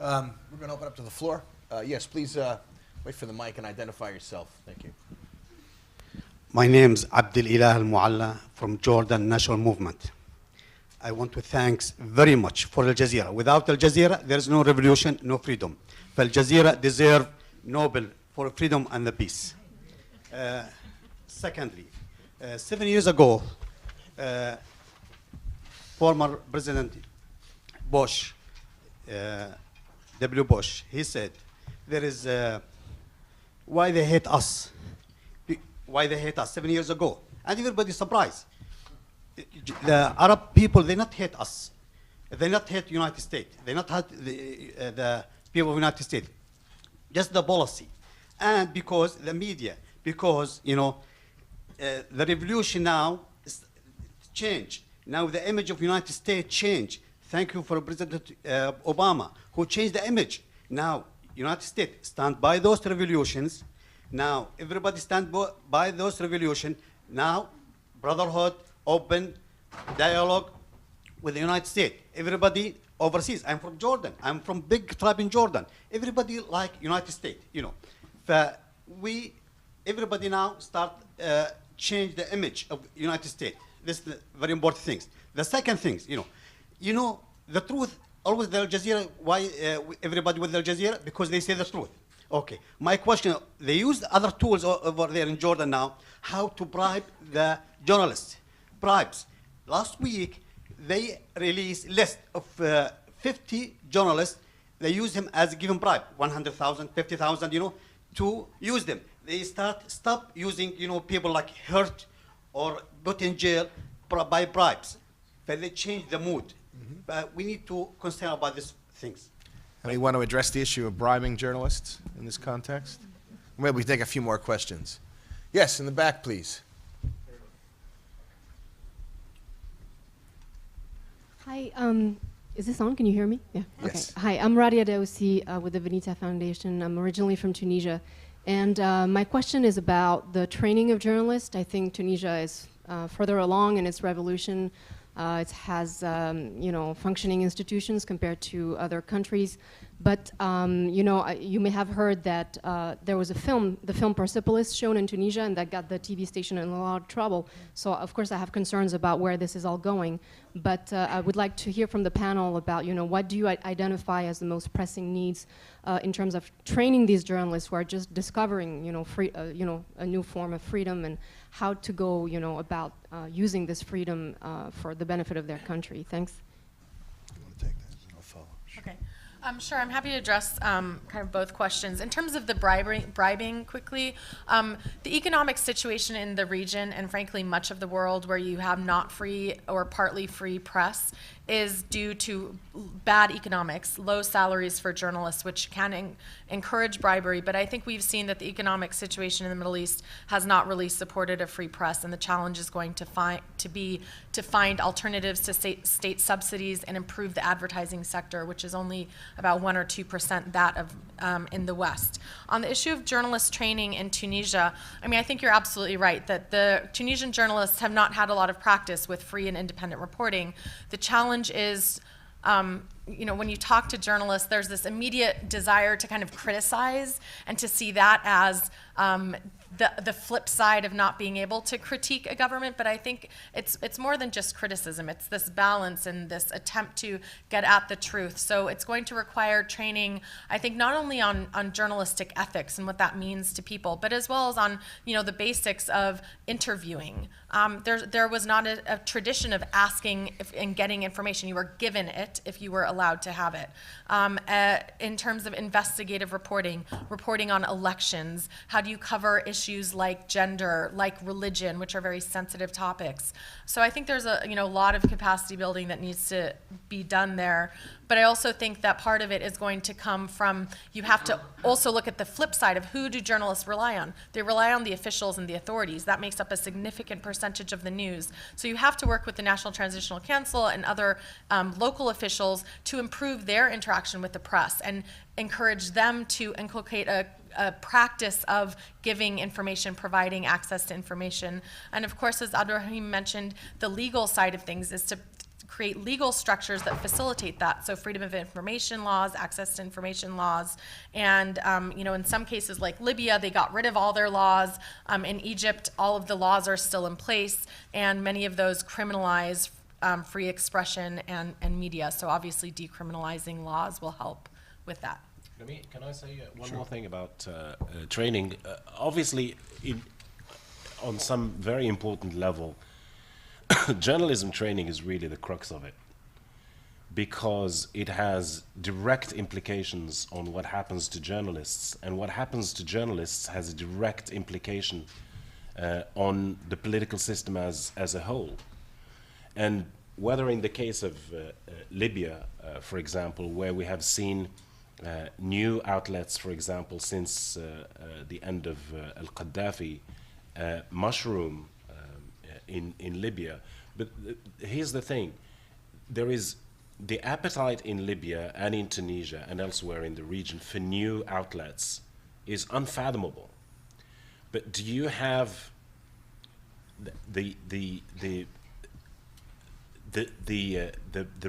We're going to open up to the floor. Yes, please wait for the mic and identify yourself. Thank you. My name is Abdel Ilah Al-Mualla from Jordan National Movement. I want to thank very much for Al Jazeera. Without Al Jazeera, there is no revolution, no freedom. Al Jazeera deserves Nobel for freedom and the peace. Secondly, 7 years ago, former President Bush, W. Bush, he said, there is, why they hate us? Why they hate us 7 years ago? And everybody's surprised. The Arab people, they not hate us. They not hate United States. They not hate the people of United States. Just the policy. And because the media, because, the revolution now is changed. Now the image of United States changed. Thank you for President Obama, who changed the image. Now, United States stand by those revolutions. Now, everybody stand by those revolutions. Now, brotherhood, open dialogue with the United States. Everybody overseas. I'm from Jordan. I'm from big tribe in Jordan. Everybody like United States, Everybody now start change the image of United States. This is the very important things. The second things, the truth, always the Al Jazeera, why everybody with Al Jazeera? Because they say the truth. Okay, my question, they use other tools over there in Jordan now, how to bribe the journalists, bribes. Last week, they released a list of 50 journalists they use him as a given bribe, 100,000, 50,000, to use them. They stop using, people like hurt or put in jail by bribes. But they change the mood. But we need to concern about these things. And we want to address the issue of bribing journalists in this context? Maybe we take a few more questions. Yes, in the back, please. Hi, is this on? Can you hear me? Yeah. Yes. Okay. Hi, I'm Radia Dawsi with the Venita Foundation. I'm originally from Tunisia. And my question is about the training of journalists. I think Tunisia is further along in its revolution. It has, functioning institutions compared to other countries. But, you may have heard that there was a film, the film Persepolis, shown in Tunisia, and that got the TV station in a lot of trouble. So, of course, I have concerns about where this is all going. But I would like to hear from the panel about, what do you identify as the most pressing needs in terms of training these journalists who are just discovering, a new form of freedom, and how to go, about using this freedom for the benefit of their country. Thanks. You want to take that? I'll follow. Okay. Sure, I'm happy to address kind of both questions. In terms of the bribing quickly, the economic situation in the region, and frankly much of the world where you have not free or partly free press, is due to bad economics, low salaries for journalists, which can encourage bribery. But I think we've seen that the economic situation in the Middle East has not really supported a free press, and the challenge is going to find alternatives to state subsidies and improve the advertising sector, which is only about 1 or 2% that of in the West. On the issue of journalist training in Tunisia, I think you're absolutely right that the Tunisian journalists have not had a lot of practice with free and independent reporting. The challenge is, when you talk to journalists, there's this immediate desire to kind of criticize and to see that as the flip side of not being able to critique a government. But I think it's more than just criticism. It's this balance and this attempt to get at the truth. So it's going to require training, I think, not only on journalistic ethics and what that means to people, but as well as on the basics of interviewing. There was not a tradition of asking and getting information. You were given it if you were allowed to have it. In terms of investigative reporting on elections, how do you cover issues like gender, like religion, which are very sensitive topics? So I think there's a lot of capacity building that needs to be done there. But I also think that part of it is going to come from, you have to also look at the flip side of who do journalists rely on. They rely on the officials and the authorities. That makes up a significant percentage of the news. So you have to work with the National Transitional Council and other local officials to improve their interaction with the press and encourage them to inculcate a practice of giving information, providing access to information. And of course, as Abdurrahim mentioned, the legal side of things is to create legal structures that facilitate that. So freedom of information laws, access to information laws, and in some cases like Libya, they got rid of all their laws. In Egypt, all of the laws are still in place, and many of those criminalize free expression and media. So obviously decriminalizing laws will help with that. Can I say one more thing about training? Obviously, on some very important level, journalism training is really the crux of it, because it has direct implications on what happens to journalists, and what happens to journalists has a direct implication on the political system as a whole. And whether in the case of Libya, for example, where we have seen new outlets, for example, since the end of al-Qaddafi, mushroom in Libya. But here's the thing. There is the appetite in Libya and in Tunisia and elsewhere in the region for new outlets is unfathomable. But do you have the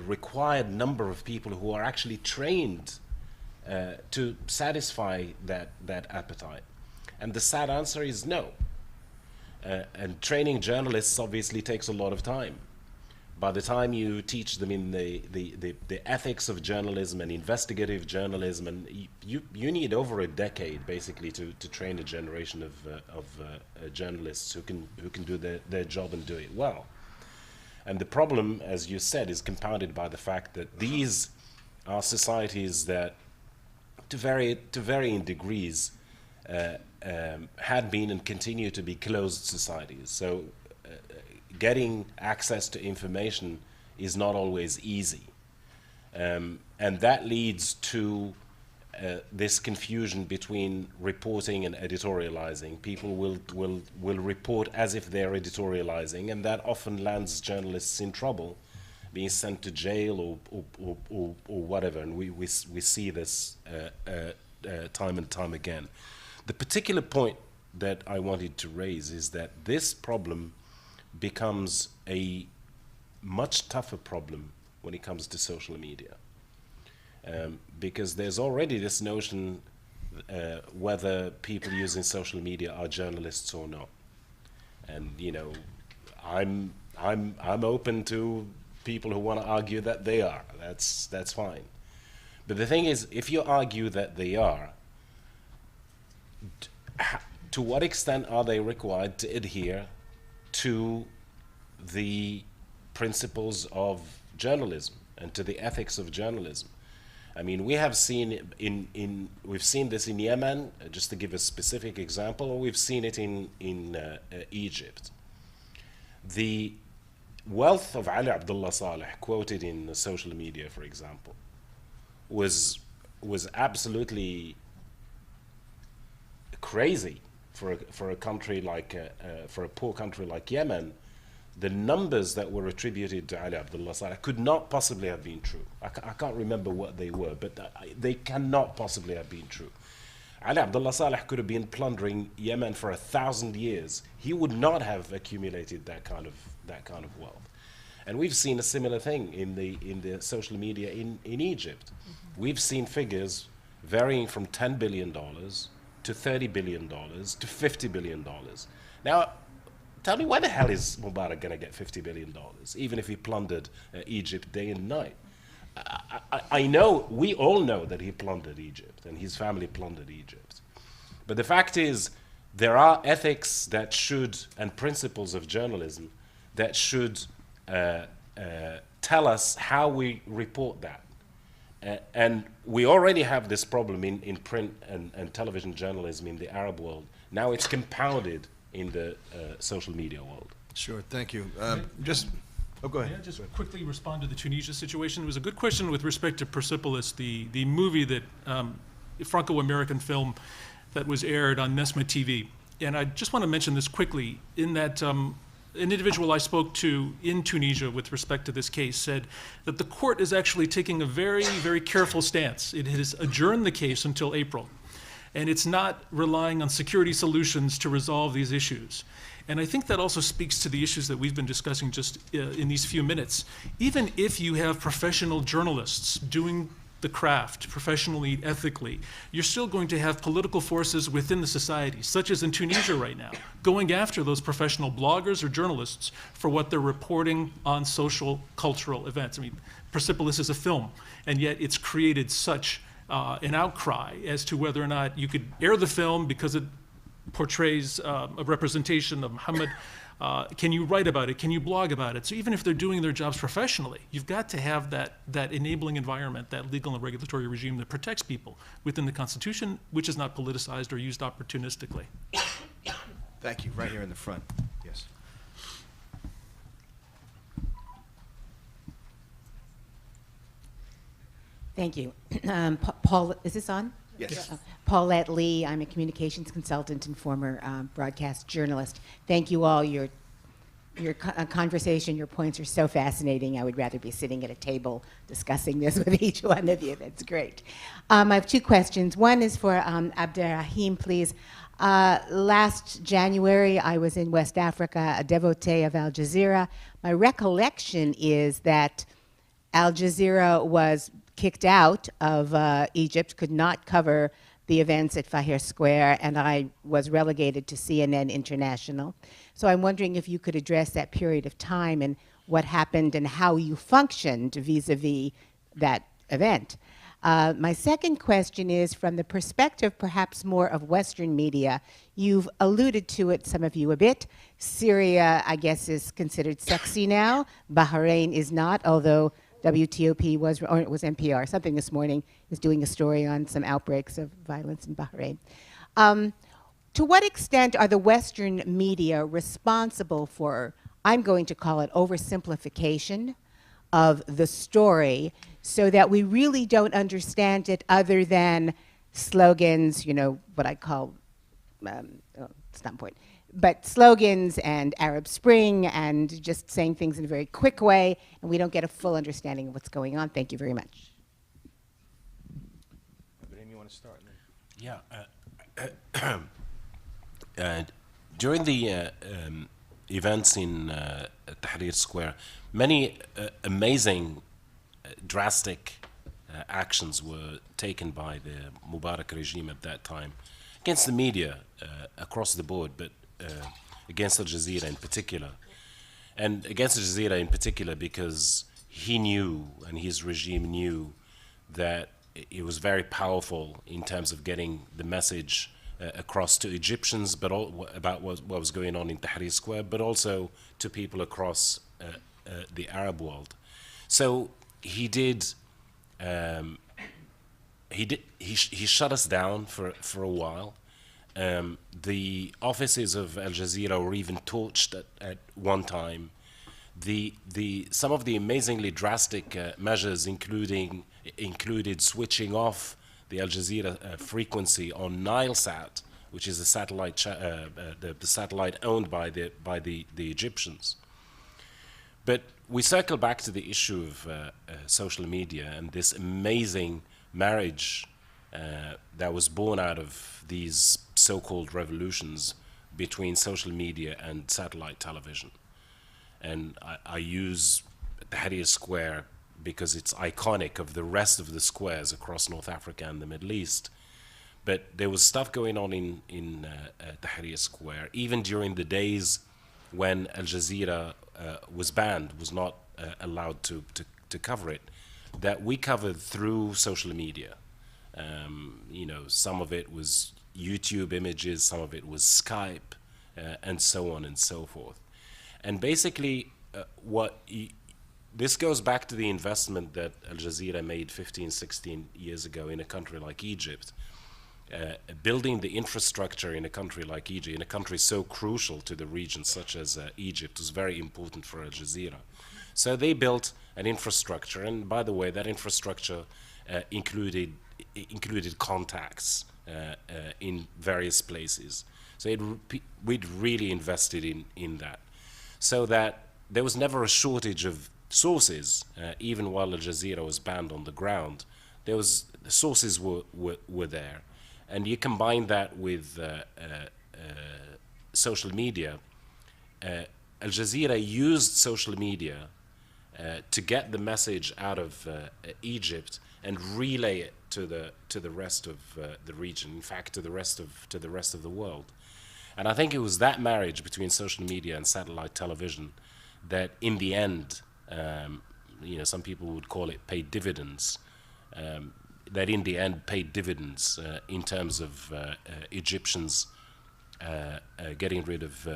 required number of people who are actually trained to satisfy that appetite? And the sad answer is no. And training journalists obviously takes a lot of time. By the time you teach them in the ethics of journalism and investigative journalism, and you need over a decade basically to train a generation of journalists who can do their job and do it well. And the problem, as you said, is compounded by the fact that these are societies that, to varying degrees, had been and continue to be closed societies. So getting access to information is not always easy. And that leads to this confusion between reporting and editorializing. People will report as if they're editorializing, and that often lands journalists in trouble, being sent to jail or whatever. And we see this time and time again. The particular point that I wanted to raise is that this problem becomes a much tougher problem when it comes to social media. Because there's already this notion whether people using social media are journalists or not. And you know, I'm open to people who want to argue that they are. That's fine. But the thing is, if you argue that they are, to what extent are they required to adhere to the principles of journalism and to the ethics of journalism? I mean, we have seen we've seen this in Yemen, just to give a specific example, or we've seen it in Egypt. The wealth of Ali Abdullah Saleh, quoted in social media, for example, was absolutely crazy for a country like for a poor country like Yemen. The numbers that were attributed to Ali Abdullah Saleh could not possibly have been true. I can't remember what they were, but they cannot possibly have been true. Ali Abdullah Saleh could have been plundering Yemen for 1,000 years. He would not have accumulated that kind of wealth. And we've seen a similar thing in the social media in Egypt. We've seen figures varying from $10 billion to $30 billion to $50 billion. Now, tell me, why the hell is Mubarak going to get $50 billion, even if he plundered Egypt day and night? I know, we all know that he plundered Egypt, and his family plundered Egypt. But the fact is, there are ethics that should, and principles of journalism, that should tell us how we report that. And we already have this problem in print and television journalism in the Arab world. Now it's compounded in the social media world. Sure, thank you. Go ahead. May I just quickly respond to the Tunisia situation? It was a good question with respect to Persepolis, the movie that, Franco-American film that was aired on Nesma TV. And I just want to mention this quickly, in that an individual I spoke to in Tunisia with respect to this case said that the court is actually taking a very, very careful stance. It has adjourned the case until April. And it's not relying on security solutions to resolve these issues. And I think that also speaks to the issues that we've been discussing just in these few minutes. Even if you have professional journalists doing the craft professionally, ethically, you're still going to have political forces within the society, such as in Tunisia right now, going after those professional bloggers or journalists for what they're reporting on social, cultural events. I mean, Persepolis is a film, and yet it's created such an outcry as to whether or not you could air the film because it portrays a representation of Muhammad. Can you write about it? Can you blog about it? So even if they're doing their jobs professionally, you've got to have that enabling environment, that legal and regulatory regime that protects people within the Constitution, which is not politicized or used opportunistically. Thank you. Right here in the front. Yes. Thank you. Paul, is this on? Yes. Paulette Lee, I'm a communications consultant and former broadcast journalist. Thank you all. Your conversation, your points are so fascinating. I would rather be sitting at a table discussing this with each one of you. That's great. I have two questions. One is for Abderrahim, please. Last January, I was in West Africa, a devotee of Al Jazeera. My recollection is that Al Jazeera was kicked out of Egypt, could not cover the events at Tahrir Square, and I was relegated to CNN International. So I'm wondering if you could address that period of time and what happened and how you functioned vis-a-vis that event. My second question is from the perspective perhaps more of Western media. You've alluded to it, some of you, a bit. Syria, I guess, is considered sexy now. Bahrain is not, although WTOP was, or it was NPR, something this morning, is doing a story on some outbreaks of violence in Bahrain. To what extent are the Western media responsible for, I'm going to call it oversimplification of the story, so that we really don't understand it other than slogans, you know, what I call, it's not important, but slogans and Arab Spring and just saying things in a very quick way, and we don't get a full understanding of what's going on. Thank you very much. Ibrahim, you want to start? Yeah. During the events in Tahrir Square, many amazing, drastic actions were taken by the Mubarak regime at that time against the media across the board, but against Al Jazeera in particular. And against Al Jazeera in particular because he knew, and his regime knew, that it was very powerful in terms of getting the message across to Egyptians, but about what was going on in Tahrir Square, but also to people across the Arab world. So he shut us down for a while. The offices of Al Jazeera were even torched at one time. Some of the amazingly drastic measures included switching off the Al Jazeera frequency on Nilesat, which is a satellite the satellite owned by the Egyptians. But we circle back to the issue of social media and this amazing marriage that was born out of these so-called revolutions between social media and satellite television. And I use Tahrir Square because it's iconic of the rest of the squares across North Africa and the Middle East. But there was stuff going on in Tahrir Square, even during the days when Al Jazeera was banned, was not allowed to cover it, that we covered through social media. You know, some of it was YouTube images, some of it was Skype, and so on and so forth. And basically, this goes back to the investment that Al Jazeera made 15, 16 years ago in a country like Egypt. Building the infrastructure in a country like Egypt, in a country so crucial to the region such as Egypt, was very important for Al Jazeera. So they built an infrastructure, and by the way, that infrastructure included contacts in various places. So we'd really invested in that, so that there was never a shortage of sources, even while Al Jazeera was banned on the ground. The sources were there. And you combine that with social media. Al Jazeera used social media to get the message out of Egypt and relay it to the rest of the region. In fact, to the rest of the world. And I think it was that marriage between social media and satellite television that, in the end, you know, some people would call it paid dividends. That in the end paid dividends in terms of Egyptians getting rid of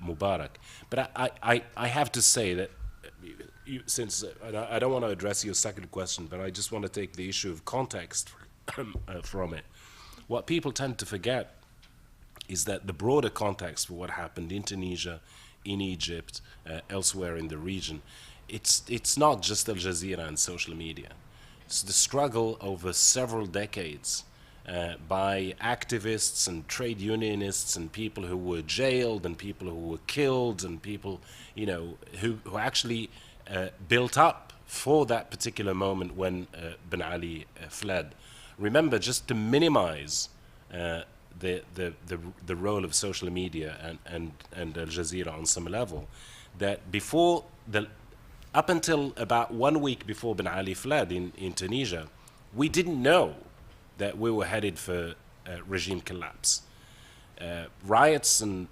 Mubarak. But I have to say that, since I don't want to address your second question, but I just want to take the issue of context from it. What people tend to forget is that the broader context for what happened in Tunisia, in Egypt, elsewhere in the region, it's not just Al Jazeera and social media. It's the struggle over several decades by activists and trade unionists and people who were jailed and people who were killed and people, you know, who actually built up for that particular moment when Ben Ali fled. Remember, just to minimize the role of social media and Al Jazeera on some level, that up until about 1 week before Ben Ali fled in Tunisia, we didn't know that we were headed for regime collapse. Riots and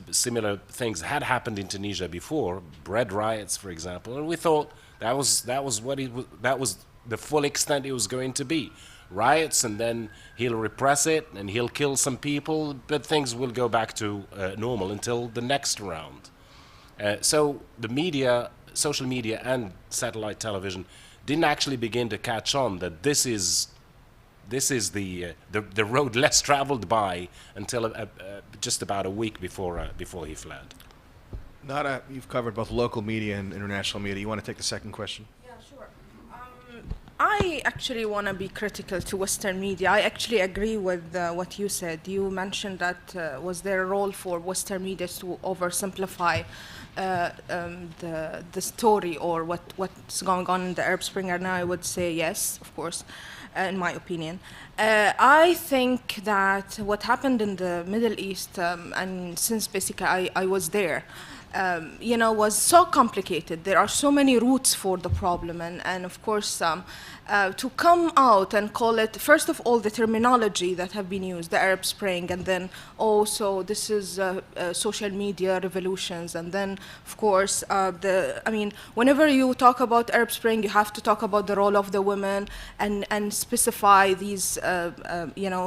similar things had happened in Tunisia before, bread riots, for example, and we thought that was the full extent it was going to be. Riots, and then he'll repress it and he'll kill some people, but things will go back to normal until the next round. So the media social media and satellite television didn't actually begin to catch on that this is the road less traveled by until just about a week before he fled. Nada, you've covered both local media and international media. You want to take the second question? Yeah, sure. I actually want to be critical to Western media. I actually agree with what you said. You mentioned that was there a role for Western media to oversimplify the story or what's going on in the Arab Spring, and I would say yes, of course, in my opinion. I think that what happened in the Middle East, and since basically I was there, was so complicated. There are so many roots for the problem, and of course, to come out and call it, first of all, the terminology that have been used, the Arab Spring, and then also this is social media revolutions, and then, of course, whenever you talk about Arab Spring, you have to talk about the role of the women and specify these,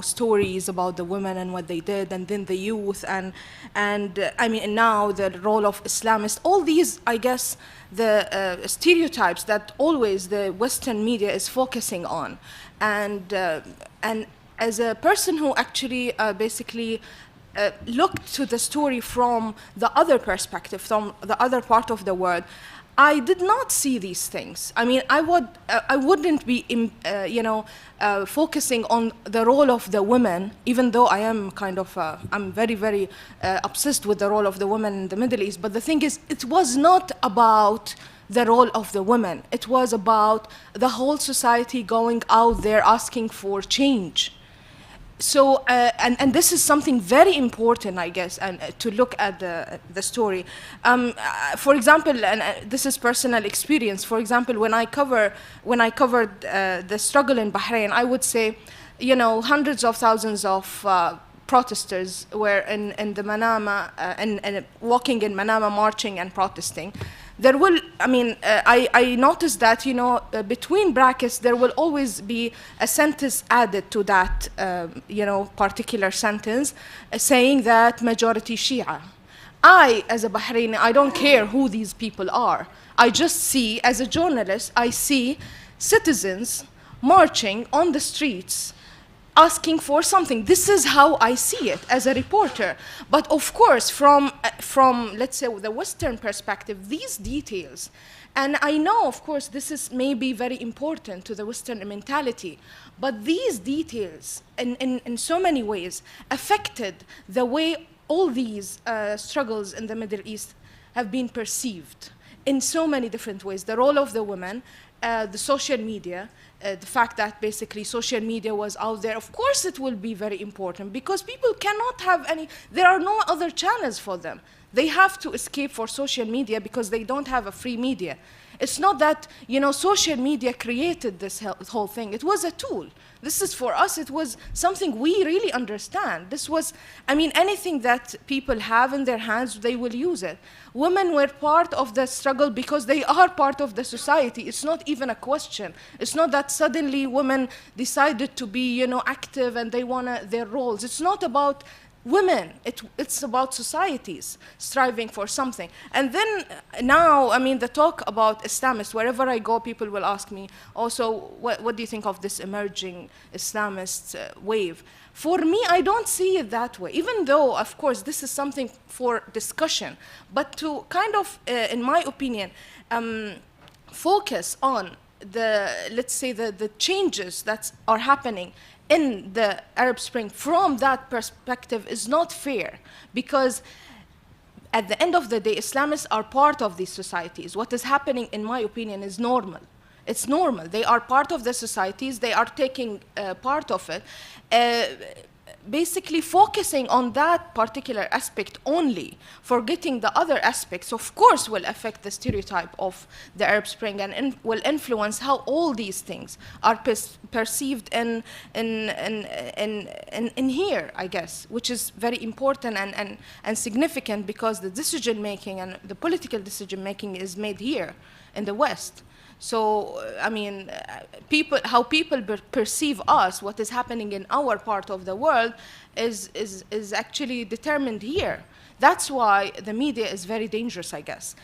stories about the women and what they did, and then the youth, and now the role of Islamists, all these, I guess, the stereotypes that always the Western media is focusing on. And as a person who actually basically looked to the story from the other perspective, from the other part of the world, I did not see these things. I mean, I wouldn't be, focusing on the role of the women, even though I am I'm very, very obsessed with the role of the women in the Middle East. But the thing is, it was not about the role of the women. It was about the whole society going out there asking for change. So, and this is something very important, I guess, and to look at the story. For example, and this is personal experience. For example, when I covered the struggle in Bahrain, I would say, hundreds of thousands of protesters were in the Manama and walking in Manama, marching and protesting. There will, I noticed that, between brackets, there will always be a sentence added to that, particular sentence, saying that majority Shia. I, as a Bahraini, I don't care who these people are. I just see, as a journalist, I see citizens marching on the streets, asking for something. This is how I see it as a reporter. But of course, from let's say the Western perspective, these details, and I know, of course, this is maybe very important to the Western mentality, but these details, in so many ways, affected the way all these struggles in the Middle East have been perceived in so many different ways. The role of the women, the social media, the fact that basically social media was out there, of course it will be very important because people cannot have there are no other channels for them. They have to escape for social media because they don't have a free media. It's not that, social media created this whole thing. It was a tool. This is, for us, it was something we really understand. This was, anything that people have in their hands, they will use it. Women were part of the struggle because they are part of the society. It's not even a question. It's not that suddenly women decided to be, active and they want their roles. It's not about women, it's about societies striving for something. And then now, the talk about Islamists, wherever I go, people will ask me also, what do you think of this emerging Islamist wave? For me, I don't see it that way, even though, of course, this is something for discussion. But to kind of, in my opinion, focus on let's say, the changes that are happening in the Arab Spring from that perspective is not fair, because at the end of the day, Islamists are part of these societies. What is happening, in my opinion, is normal. It's normal. They are part of the societies. They are taking part of it. Basically focusing on that particular aspect only, forgetting the other aspects, of course, will affect the stereotype of the Arab Spring and will influence how all these things are perceived in here, I guess, which is very important and significant because the decision making and the political decision making is made here in the West. So, how people perceive us, what is happening in our part of the world, is actually determined here. That's why the media is very dangerous, I guess.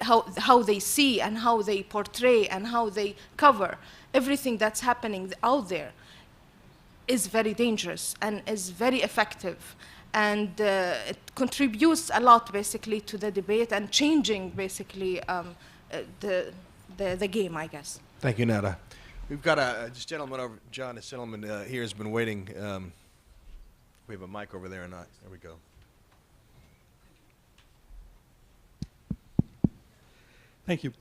How they see and how they portray and how they cover everything that's happening out there is very dangerous and is very effective. And it contributes a lot, basically, to the debate and changing, basically, the game, I guess. Thank you, Nada. We've got this gentleman over, John, this gentleman here has been waiting. We have a mic over there or not? There we go. Thank you.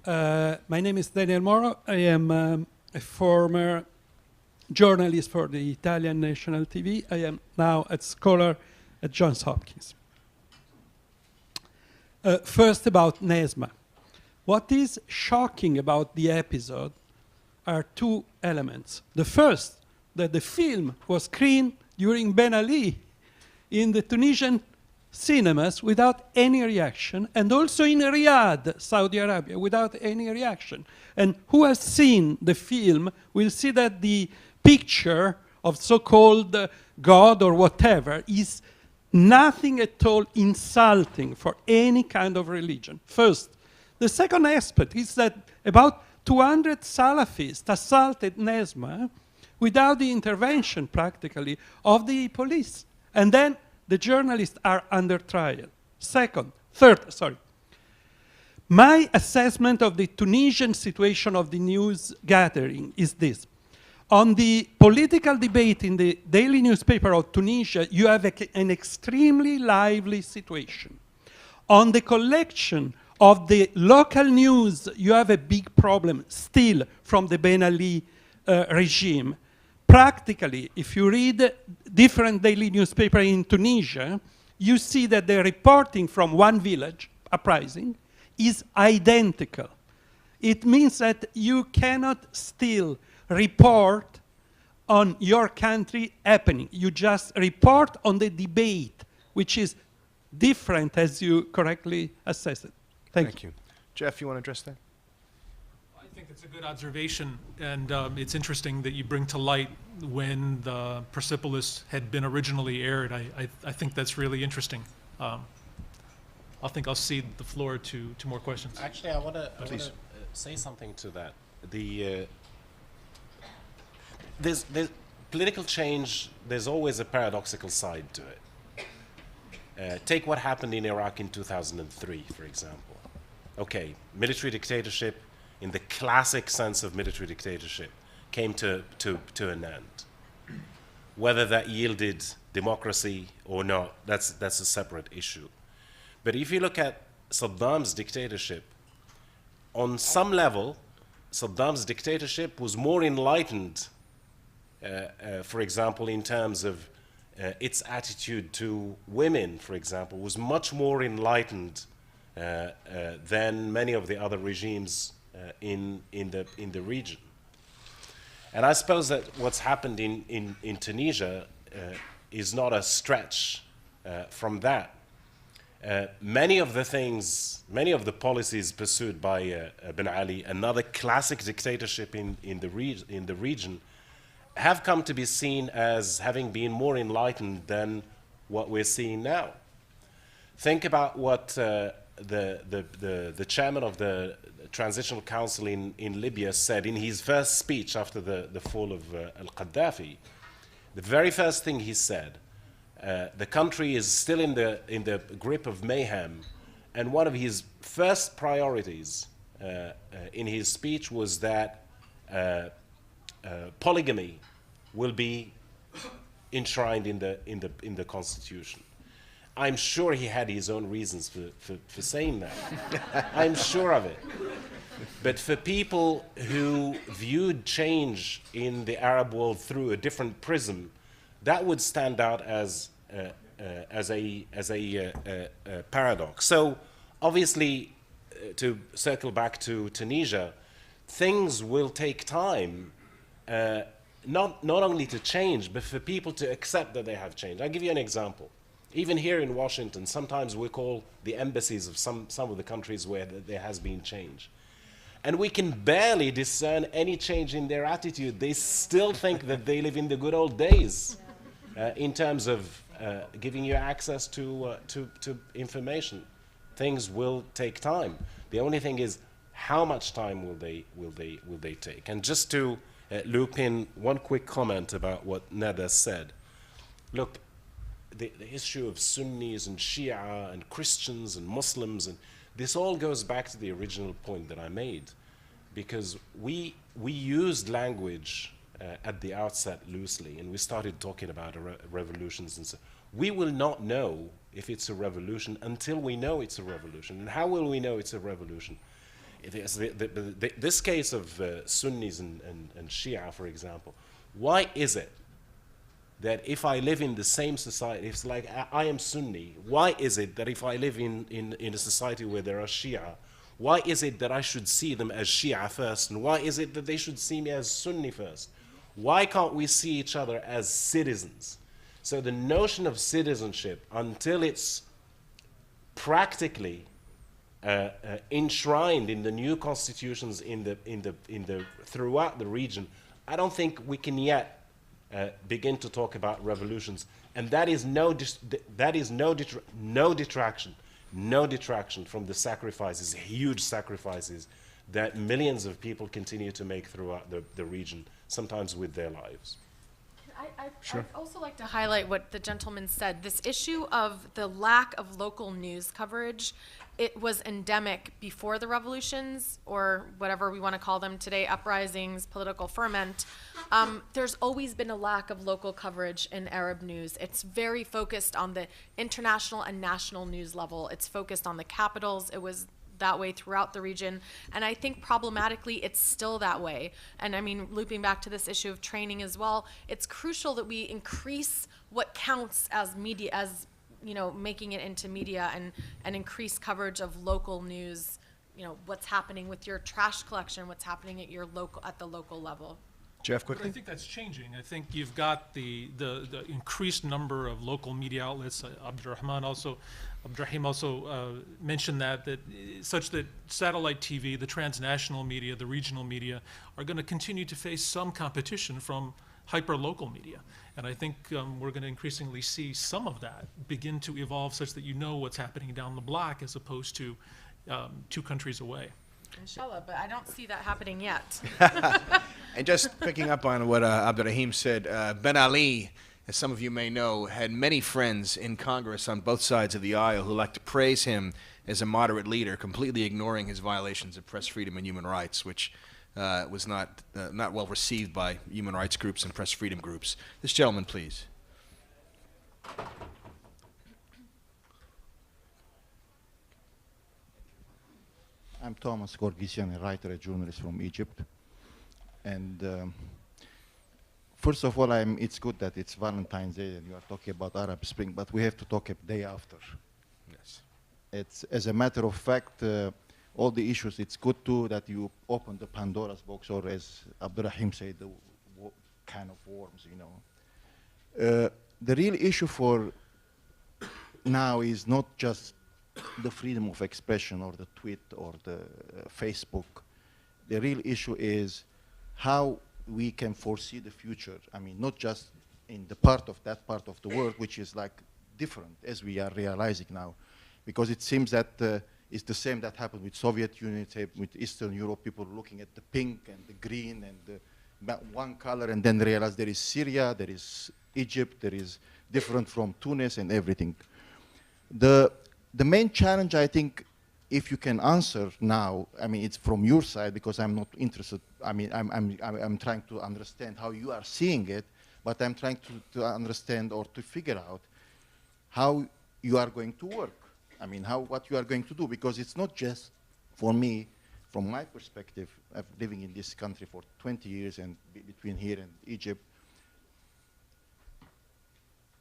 My name is Daniel Moro. I am a former journalist for the Italian national TV. I am now a scholar at Johns Hopkins. First about Nesma. What is shocking about the episode are two elements. The first, that the film was screened during Ben Ali in the Tunisian cinemas without any reaction, and also in Riyadh, Saudi Arabia, without any reaction. And who has seen the film will see that the picture of so-called God or whatever is nothing at all insulting for any kind of religion. First. The second aspect is that about 200 Salafists assaulted Nesma without the intervention, practically, of the police. And then the journalists are under trial. Third, my assessment of the Tunisian situation of the news gathering is this. On the political debate in the daily newspaper of Tunisia, you have an extremely lively situation. On the collection of the local news, you have a big problem still from the Ben Ali regime. Practically, if you read different daily newspapers in Tunisia, you see that the reporting from one village, uprising, is identical. It means that you cannot still report on your country happening. You just report on the debate, which is different, as you correctly assessed it. Thank you. Jeff, you want to address that? I think it's a good observation, and it's interesting that you bring to light when the Persepolis had been originally aired. I think that's really interesting. I think I'll cede the floor to more questions. Actually, I want to say something to that. There's political change, there's always a paradoxical side to it. Take what happened in Iraq in 2003, for example. Okay, military dictatorship, in the classic sense of military dictatorship, came to an end. Whether that yielded democracy or not, that's a separate issue. But if you look at Saddam's dictatorship, on some level, Saddam's dictatorship was more enlightened, for example, in terms of its attitude to women, for example, was much more enlightened than many of the other regimes in the region. And I suppose that what's happened in Tunisia is not a stretch from that. Many of the policies pursued by Ben Ali, another classic dictatorship in the region, have come to be seen as having been more enlightened than what we're seeing now. Think about what the chairman of the Transitional Council in Libya said in his first speech after the fall of al-Qaddafi. The very first thing he said, the country is still in the grip of mayhem, and one of his first priorities in his speech was that polygamy will be enshrined in the constitution. I'm sure he had his own reasons for saying that. I'm sure of it. But for people who viewed change in the Arab world through a different prism, that would stand out as a paradox. So obviously, to circle back to Tunisia, things will take time, not only to change, but for people to accept that they have changed. I'll give you an example. Even here in Washington, sometimes we call the embassies of some of the countries where there has been change. And we can barely discern any change in their attitude. They still think that they live in the good old days in terms of giving you access to information. Things will take time. The only thing is, how much time will they take? And just to loop in one quick comment about what Nada said. Look, the issue of Sunnis and Shia and Christians and Muslims, and this all goes back to the original point that I made, because we used language at the outset loosely, and we started talking about revolutions and so. We will not know if it's a revolution until we know it's a revolution. And how will we know it's a revolution? It is this case of Sunnis and Shia, for example. Why is it that if I live in the same society, it's like I am Sunni, why is it that if I live in a society where there are Shia, why is it that I should see them as Shia first, and why is it that they should see me as Sunni first? Why can't we see each other as citizens? So the notion of citizenship, until it's practically enshrined in the new constitutions throughout the region, I don't think we can yet begin to talk about revolutions. And that is no detraction from the sacrifices, huge sacrifices, that millions of people continue to make throughout the region, sometimes with their lives. I'd also like to highlight what the gentleman said. This issue of the lack of local news coverage, it was endemic before the revolutions, or whatever we want to call them today, uprisings, political ferment. There's always been a lack of local coverage in Arab news. It's very focused on the international and national news level. It's focused on the capitals. It was that way throughout the region, and I think problematically it's still that way. And I mean, looping back to this issue of training as well, it's crucial that we increase what counts as media, as making it into media, and increase coverage of local news, what's happening with your trash collection, what's happening at the local level. Jeff, But quickly. I think that's changing. I think you've got the increased number of local media outlets. Abdurrahim also mentioned that such that satellite TV, the transnational media, the regional media are going to continue to face some competition from hyper-local media. And I think we're going to increasingly see some of that begin to evolve such that you know what's happening down the block as opposed to 2 countries away. Inshallah, but I don't see that happening yet. And just picking up on what Abdurrahim said, Ben Ali, as some of you may know, had many friends in Congress on both sides of the aisle who like to praise him as a moderate leader, completely ignoring his violations of press freedom and human rights, which was not well received by human rights groups and press freedom groups. This gentleman, please. I'm Thomas Gorgisian, a writer, a journalist from Egypt. And first of all, it's good that it's Valentine's Day and you are talking about Arab Spring, but we have to talk a day after. Yes. It's, as a matter of fact, all the issues, it's good too that you open the Pandora's box, or as Abdurrahim said, the kind of worms, The real issue for now is not just the freedom of expression or the tweet or the Facebook. The real issue is how we can foresee the future. I mean, not just in the part of the world, which is like different as we are realizing now, because it seems that it's the same that happened with Soviet Union, with Eastern Europe, people looking at the pink and the green and the one color, and then realize there is Syria, there is Egypt, there is different from Tunis and everything. The main challenge, I think, if you can answer now, I mean, it's from your side, because I'm not interested. I mean, I'm trying to understand how you are seeing it, but I'm trying to understand or to figure out how you are going to work. I mean, what you are going to do, because it's not just for me, from my perspective, of living in this country for 20 years and between here and Egypt.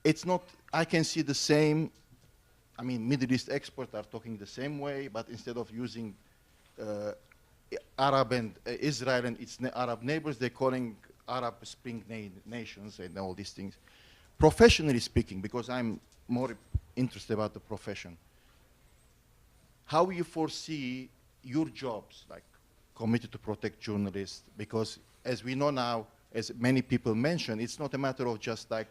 It's not, I can see the same. I mean, Middle East experts are talking the same way, but instead of using Arab and Israel and its Arab neighbors, they're calling Arab Spring nations and all these things. Professionally speaking, because I'm more interested about the profession, how you foresee your jobs, like Committee to Protect Journalists, because as we know now, as many people mentioned, it's not a matter of just like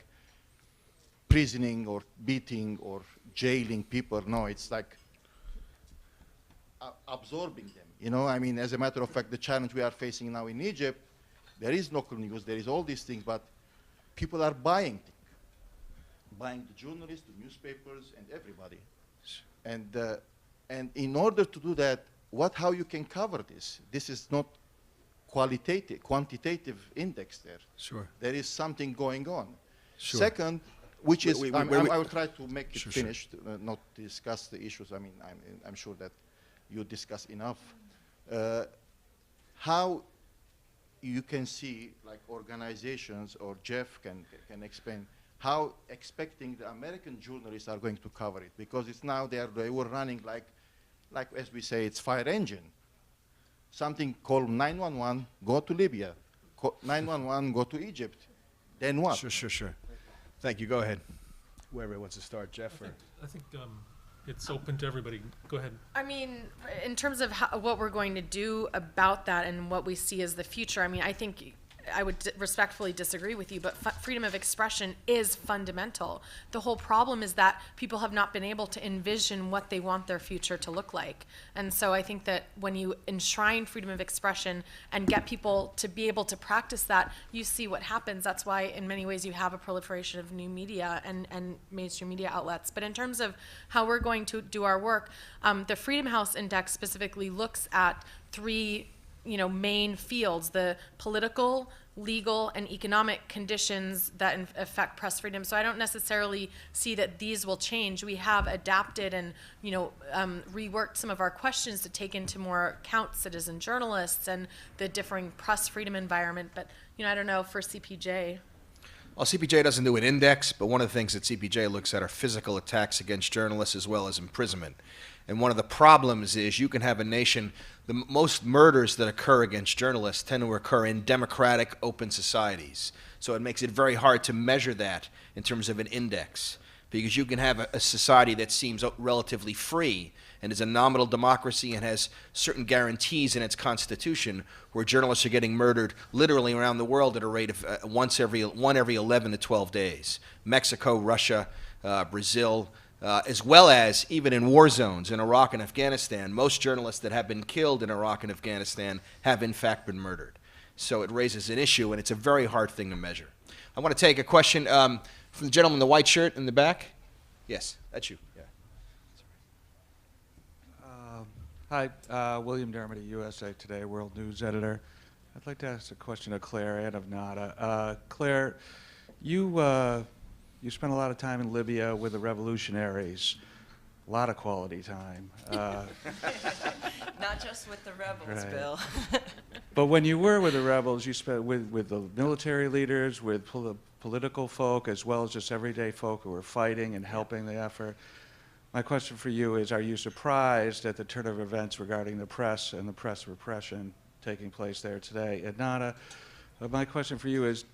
imprisoning or beating or jailing people. No, it's like absorbing them. You know, I mean, as a matter of fact, the challenge we are facing now in Egypt, there is local news, there is all these things, but people are buying the journalists, the newspapers, and everybody. And in order to do that, how you can cover this? This is not quantitative index there. Sure. There is something going on. Sure. Second, which is, I will try to make it Sure. finished, not discuss the issues. I mean, I'm sure that you discuss enough. How you can see, like organizations, or Jeff can explain, how expecting the American journalists are going to cover it, because it's now they were running like as we say, it's fire engine. Something called 911, go to Libya. 911, go to Egypt. Then what? Sure. Thank you. Go ahead. Whoever wants to start, Jeff or... I think it's open to everybody. Go ahead. I mean, in terms of what we're going to do about that and what we see as the future, I mean, I think I would respectfully disagree with you, but freedom of expression is fundamental. The whole problem is that people have not been able to envision what they want their future to look like. And so I think that when you enshrine freedom of expression and get people to be able to practice that, you see what happens. That's why in many ways you have a proliferation of new media and mainstream media outlets. But in terms of how we're going to do our work, the Freedom House Index specifically looks at three main fields: the political, legal, and economic conditions that affect press freedom. So I don't necessarily see that these will change. We have adapted and reworked some of our questions to take into more account citizen journalists and the differing press freedom environment. But I don't know for CPJ. Well, CPJ doesn't do an index, but one of the things that CPJ looks at are physical attacks against journalists as well as imprisonment. And one of the problems is you can have a nation, the most murders that occur against journalists tend to occur in democratic, open societies. So it makes it very hard to measure that in terms of an index, because you can have a society that seems relatively free and is a nominal democracy and has certain guarantees in its constitution, where journalists are getting murdered literally around the world at a rate of one every 11 to 12 days. Mexico, Russia, Brazil, as well as even in war zones in Iraq and Afghanistan, most journalists that have been killed in Iraq and Afghanistan have in fact been murdered. So it raises an issue, and it's a very hard thing to measure. I want to take a question from the gentleman in the white shirt in the back. Yes, that's you. Yeah. Hi, William Dermody, USA Today World News Editor. I'd like to ask a question of Claire and of Nada. Claire, you spent a lot of time in Libya with the revolutionaries. A lot of quality time. Not just with the rebels, Right. Bill. But when you were with the rebels, you spent with the military leaders, with political folk, as well as just everyday folk who were fighting and helping the effort. My question for you is, are you surprised at the turn of events regarding the press and the press repression taking place there today? And Nada, my question for you is,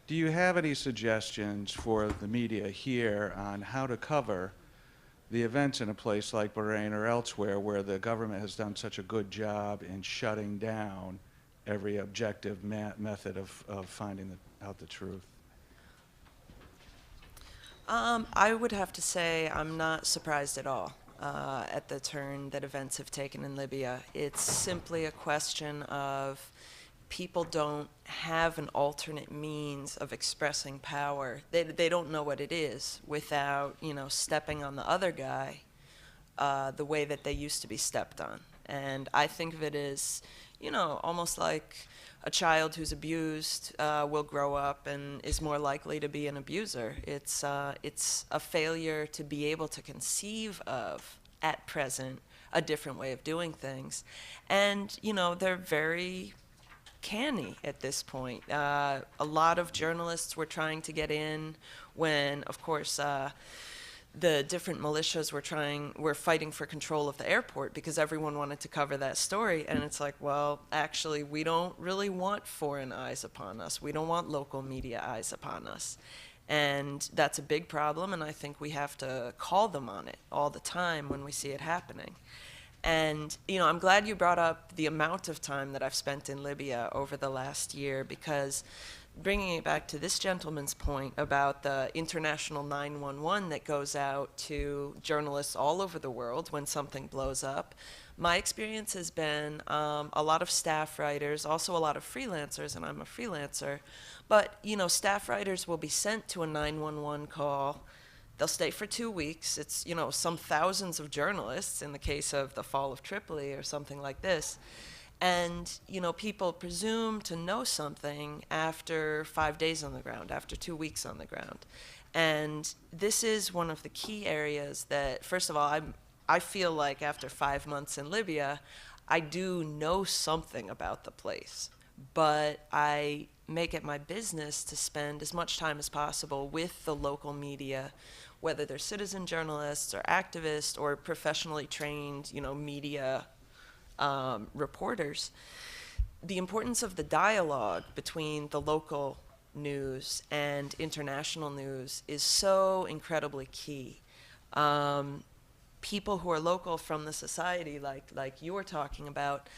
do you have any suggestions for the media here on how to cover the events in a place like Bahrain or elsewhere where the government has done such a good job in shutting down every objective method of finding out the truth? I would have to say I'm not surprised at all at the turn that events have taken in Libya. It's simply a question of people don't have an alternate means of expressing power. They don't know what it is without, stepping on the other guy the way that they used to be stepped on. And I think of it as, almost like a child who's abused will grow up and is more likely to be an abuser. It's a failure to be able to conceive of, at present, a different way of doing things. And, they're very canny at this point. A lot of journalists were trying to get in when, of course, the different militias were fighting for control of the airport because everyone wanted to cover that story. And it's like, well, actually, we don't really want foreign eyes upon us. We don't want local media eyes upon us. And that's a big problem, and I think we have to call them on it all the time when we see it happening. And, I'm glad you brought up the amount of time that I've spent in Libya over the last year, because bringing it back to this gentleman's point about the international 911 that goes out to journalists all over the world when something blows up, my experience has been a lot of staff writers, also a lot of freelancers, and I'm a freelancer, but staff writers will be sent to a 911 call. They'll stay for 2 weeks. It's some thousands of journalists in the case of the fall of Tripoli or something like this. And, people presume to know something after 5 days on the ground, after 2 weeks on the ground. And this is one of the key areas that, first of all, I feel like after 5 months in Libya, I do know something about the place. But I make it my business to spend as much time as possible with the local media, whether they're citizen journalists or activists or professionally trained, media reporters. The importance of the dialogue between the local news and international news is so incredibly key. People who are local from the society, like you were talking about,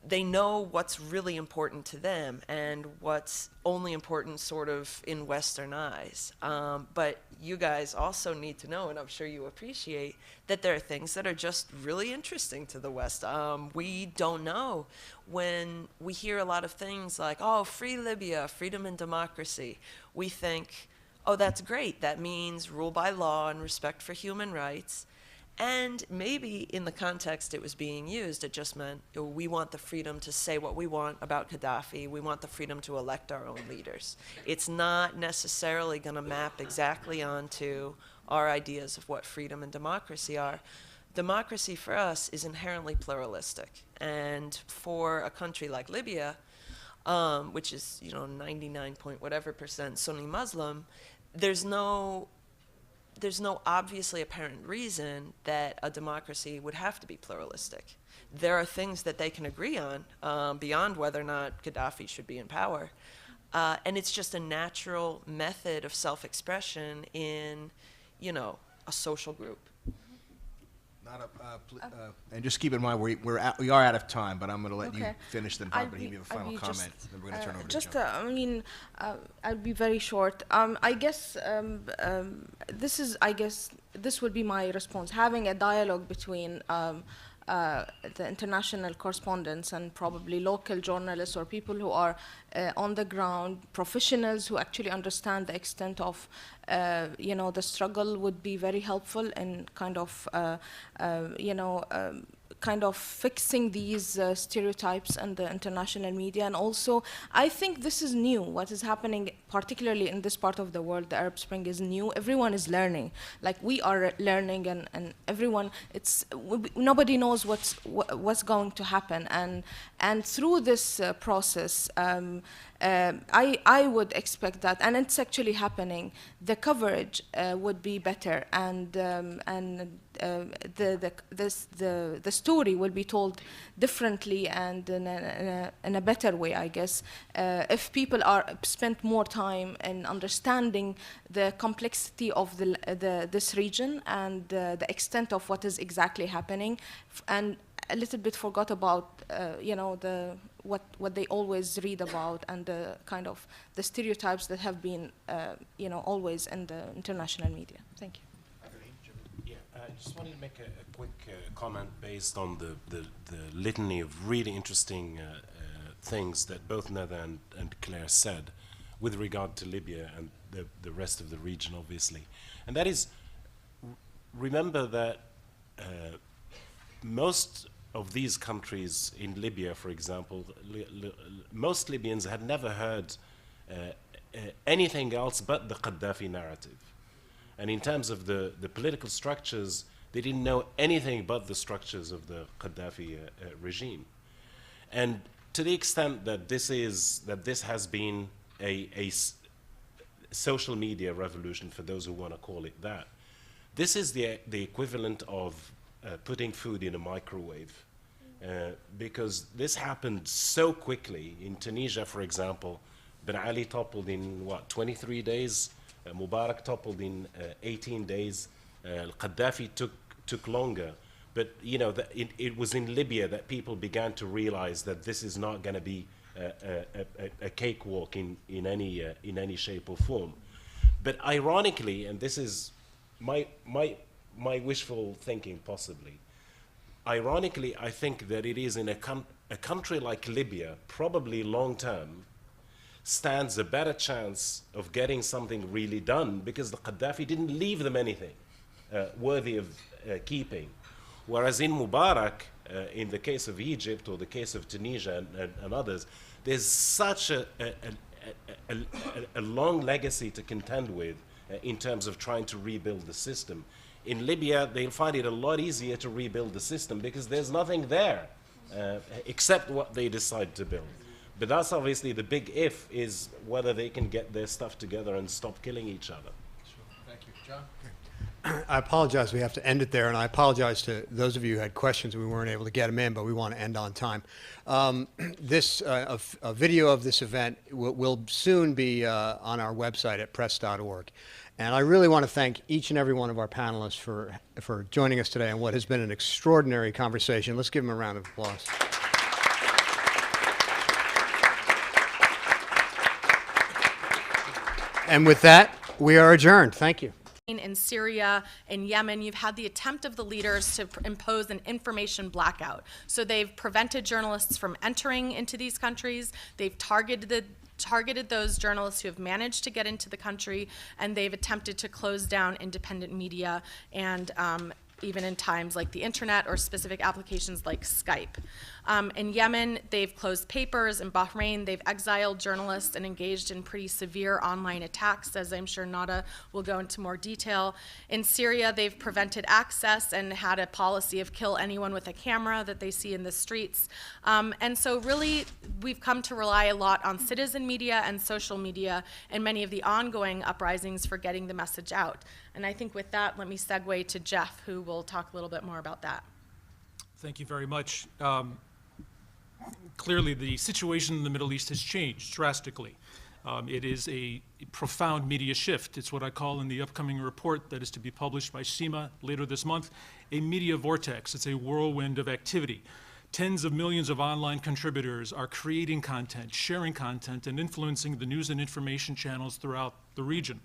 they know what's really important to them and what's only important sort of in Western eyes. But you guys also need to know, and I'm sure you appreciate, that there are things that are just really interesting to the West. We don't know. When we hear a lot of things like, oh, free Libya, freedom and democracy, we think, oh, that's great. That means rule by law and respect for human rights. And maybe in the context it was being used, it just meant we want the freedom to say what we want about Gaddafi. We want the freedom to elect our own leaders. It's not necessarily going to map exactly onto our ideas of what freedom and democracy are. Democracy for us is inherently pluralistic. And for a country like Libya, which is 99 point whatever % Sunni Muslim, there's no obviously apparent reason that a democracy would have to be pluralistic. There are things that they can agree on beyond whether or not Gaddafi should be in power. And it's just a natural method of self-expression in, a social group. And just keep in mind, we are out of time, but I'm going to let you finish, then Bob, give you a final comment. Then we're going to turn over to John. I'll be very short. I guess this would be my response. Having a dialogue between the international correspondents and probably local journalists or people who are on the ground, professionals who actually understand the extent of the struggle would be very helpful in kind of fixing these stereotypes in the international media. And also, I think this is new. What is happening, particularly in this part of the world, the Arab Spring is new. Everyone is learning. Like we are learning, and everyone. Nobody knows what's going to happen. And through this process, I would expect that, and it's actually happening. The coverage would be better, and the story will be told differently and in a better way, I guess, if people spend more time in understanding the complexity of this region and the extent of what is exactly happening, and a little bit forgot about what they always read about and the kind of the stereotypes that have been always in the international media. Thank you. Yeah, I just wanted to make a quick comment based on the litany of really interesting things that both Neda and Claire said with regard to Libya and the rest of the region, obviously. And that is, remember that most of these countries in Libya, for example, most Libyans had never heard anything else but the Gaddafi narrative. And in terms of the political structures, they didn't know anything but the structures of the Gaddafi regime. And to the extent that this has been a social media revolution, for those who want to call it that, this is the equivalent of putting food in a microwave, because this happened so quickly. In Tunisia, for example, Ben Ali toppled in 23 days. Mubarak toppled in 18 days. Gaddafi took longer. But it was in Libya that people began to realize that this is not going to be a cakewalk in any shape or form. But ironically, and this is my wishful thinking possibly, ironically, I think that it is in a country like Libya, probably long term, stands a better chance of getting something really done because the Gaddafi didn't leave them anything worthy of keeping. Whereas in Mubarak, in the case of Egypt or the case of Tunisia and others, there's such a long legacy to contend with in terms of trying to rebuild the system. In Libya, they'll find it a lot easier to rebuild the system because there's nothing there except what they decide to build. But that's obviously the big if, is whether they can get their stuff together and stop killing each other. Thank you. John? I apologize. We have to end it there, and I apologize to those of you who had questions. We weren't able to get them in, but we want to end on time. A video of this event will soon be on our website at press.org. And I really want to thank each and every one of our panelists for joining us today on what has been an extraordinary conversation. Let's give them a round of applause. And with that, we are adjourned. Thank you. In Syria and Yemen, you've had the attempt of the leaders to impose an information blackout. So they've prevented journalists from entering into these countries. They've targeted those journalists who have managed to get into the country, and they've attempted to close down independent media and even in times like the internet or specific applications like Skype. In Yemen, they've closed papers. In Bahrain, they've exiled journalists and engaged in pretty severe online attacks, as I'm sure Nada will go into more detail. In Syria, they've prevented access and had a policy of kill anyone with a camera that they see in the streets. And so really, we've come to rely a lot on citizen media and social media and many of the ongoing uprisings for getting the message out. And I think with that, let me segue to Jeff, who will talk a little bit more about that. Thank you very much. Clearly, the situation in the Middle East has changed drastically. It is a profound media shift. It's what I call in the upcoming report that is to be published by SEMA later this month, a media vortex. It's a whirlwind of activity. Tens of millions of online contributors are creating content, sharing content, and influencing the news and information channels throughout the region.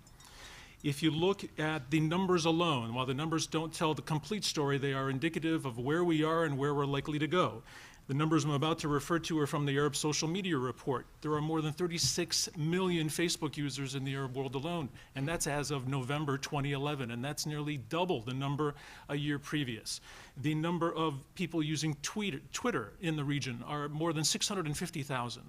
If you look at the numbers alone, while the numbers don't tell the complete story, they are indicative of where we are and where we're likely to go. The numbers I'm about to refer to are from the Arab Social Media Report. There are more than 36 million Facebook users in the Arab world alone, and that's as of November 2011, and that's nearly double the number a year previous. The number of people using Twitter in the region are more than 650,000.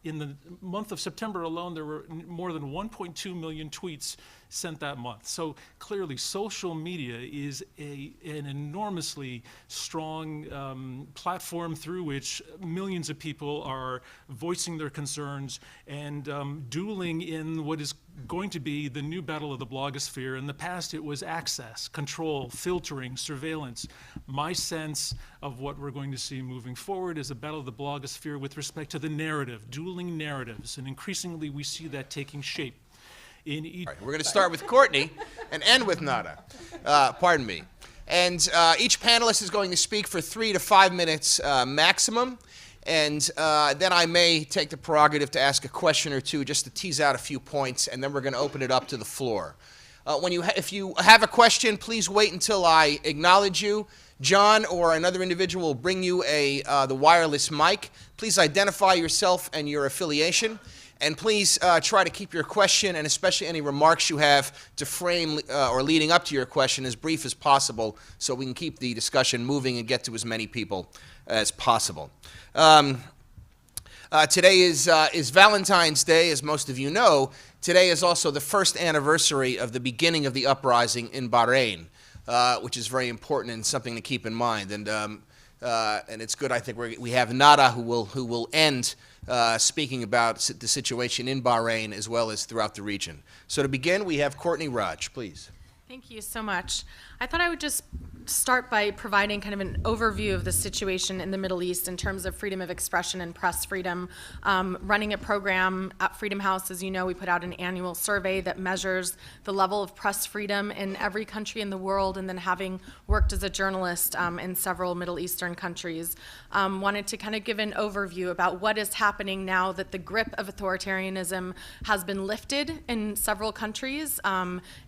In the month of September alone, there were more than 1.2 million tweets sent that month. So clearly, social media is an enormously strong platform through which millions of people are voicing their concerns and dueling in what is going to be the new battle of the blogosphere. In the past, it was access, control, filtering, surveillance. My sense of what we're going to see moving forward is a battle of the blogosphere with respect to the narrative, dueling narratives, and increasingly we see that taking shape. In each All right, we're going to start with Courtney and end with Nada. Pardon me. And each panelist is going to speak for 3 to 5 minutes maximum. And then I may take the prerogative to ask a question or two just to tease out a few points, and then we're going to open it up to the floor. If you have a question, please wait until I acknowledge you. John or another individual will bring you the wireless mic. Please identify yourself and your affiliation. And please try to keep your question, and especially any remarks you have to frame or leading up to your question, as brief as possible so we can keep the discussion moving and get to as many people as possible. Today is Valentine's Day, as most of you know. Today is also the first anniversary of the beginning of the uprising in Bahrain, which is very important and something to keep in mind. And it's good, I think, we have Nada who will end speaking about the situation in Bahrain as well as throughout the region. So to begin, we have Courtney Raj, please. Thank you so much. I thought I would just start by providing kind of an overview of the situation in the Middle East in terms of freedom of expression and press freedom. Running a program at Freedom House, as you know, we put out an annual survey that measures the level of press freedom in every country in the world, and then having worked as a journalist in several Middle Eastern countries, wanted to kind of give an overview about what is happening now that the grip of authoritarianism has been lifted in several countries,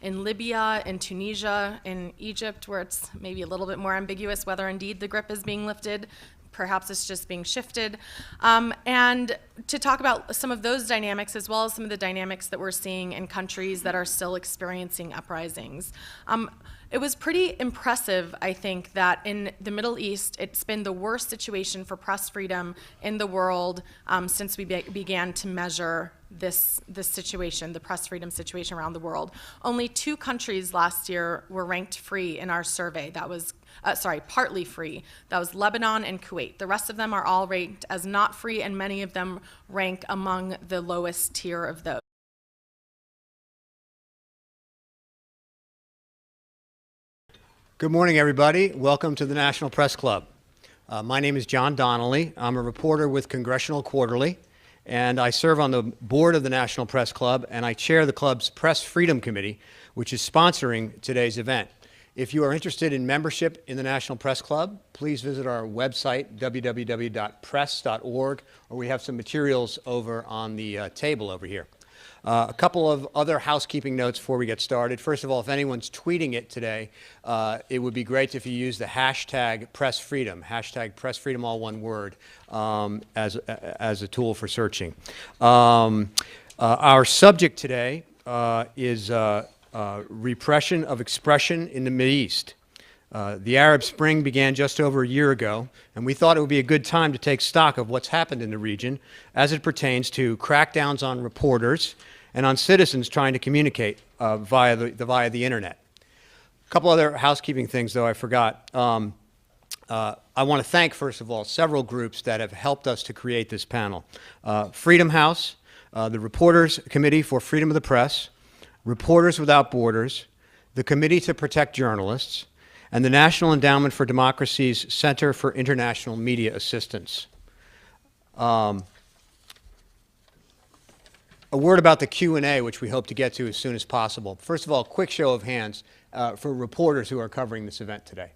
in Libya, in Tunisia, in Egypt, where it's maybe a little bit more ambiguous whether indeed the grip is being lifted. Perhaps it's just being shifted. And to talk about some of those dynamics, as well as some of the dynamics that we're seeing in countries that are still experiencing uprisings. It was pretty impressive, I think, that in the Middle East, it's been the worst situation for press freedom in the world since we began to measure this situation, the press freedom situation around the world. Only 2 countries last year were ranked free in our survey. That was, partly free. That was Lebanon and Kuwait. The rest of them are all ranked as not free, and many of them rank among the lowest tier of those. Good morning, everybody. Welcome to the National Press Club. My name is John Donnelly. I'm a reporter with Congressional Quarterly, and I serve on the board of the National Press Club, and I chair the club's Press Freedom Committee, which is sponsoring today's event. If you are interested in membership in the National Press Club, please visit our website, www.press.org, or we have some materials over on the table over here. A couple of other housekeeping notes before we get started. First of all, if anyone's tweeting it today, it would be great if you use the hashtag #PressFreedom, hashtag #PressFreedom, all one word, as a tool for searching. Our subject today is repression of expression in the Mideast. The Arab Spring began just over a year ago, and we thought it would be a good time to take stock of what's happened in the region as it pertains to crackdowns on reporters and on citizens trying to communicate via the internet. A couple other housekeeping things, though, I forgot. I want to thank, first of all, several groups that have helped us to create this panel. Freedom House, the Reporters Committee for Freedom of the Press, Reporters Without Borders, the Committee to Protect Journalists, and the National Endowment for Democracy's Center for International Media Assistance. A word about the Q&A, which we hope to get to as soon as possible. First of all, quick show of hands for reporters who are covering this event today.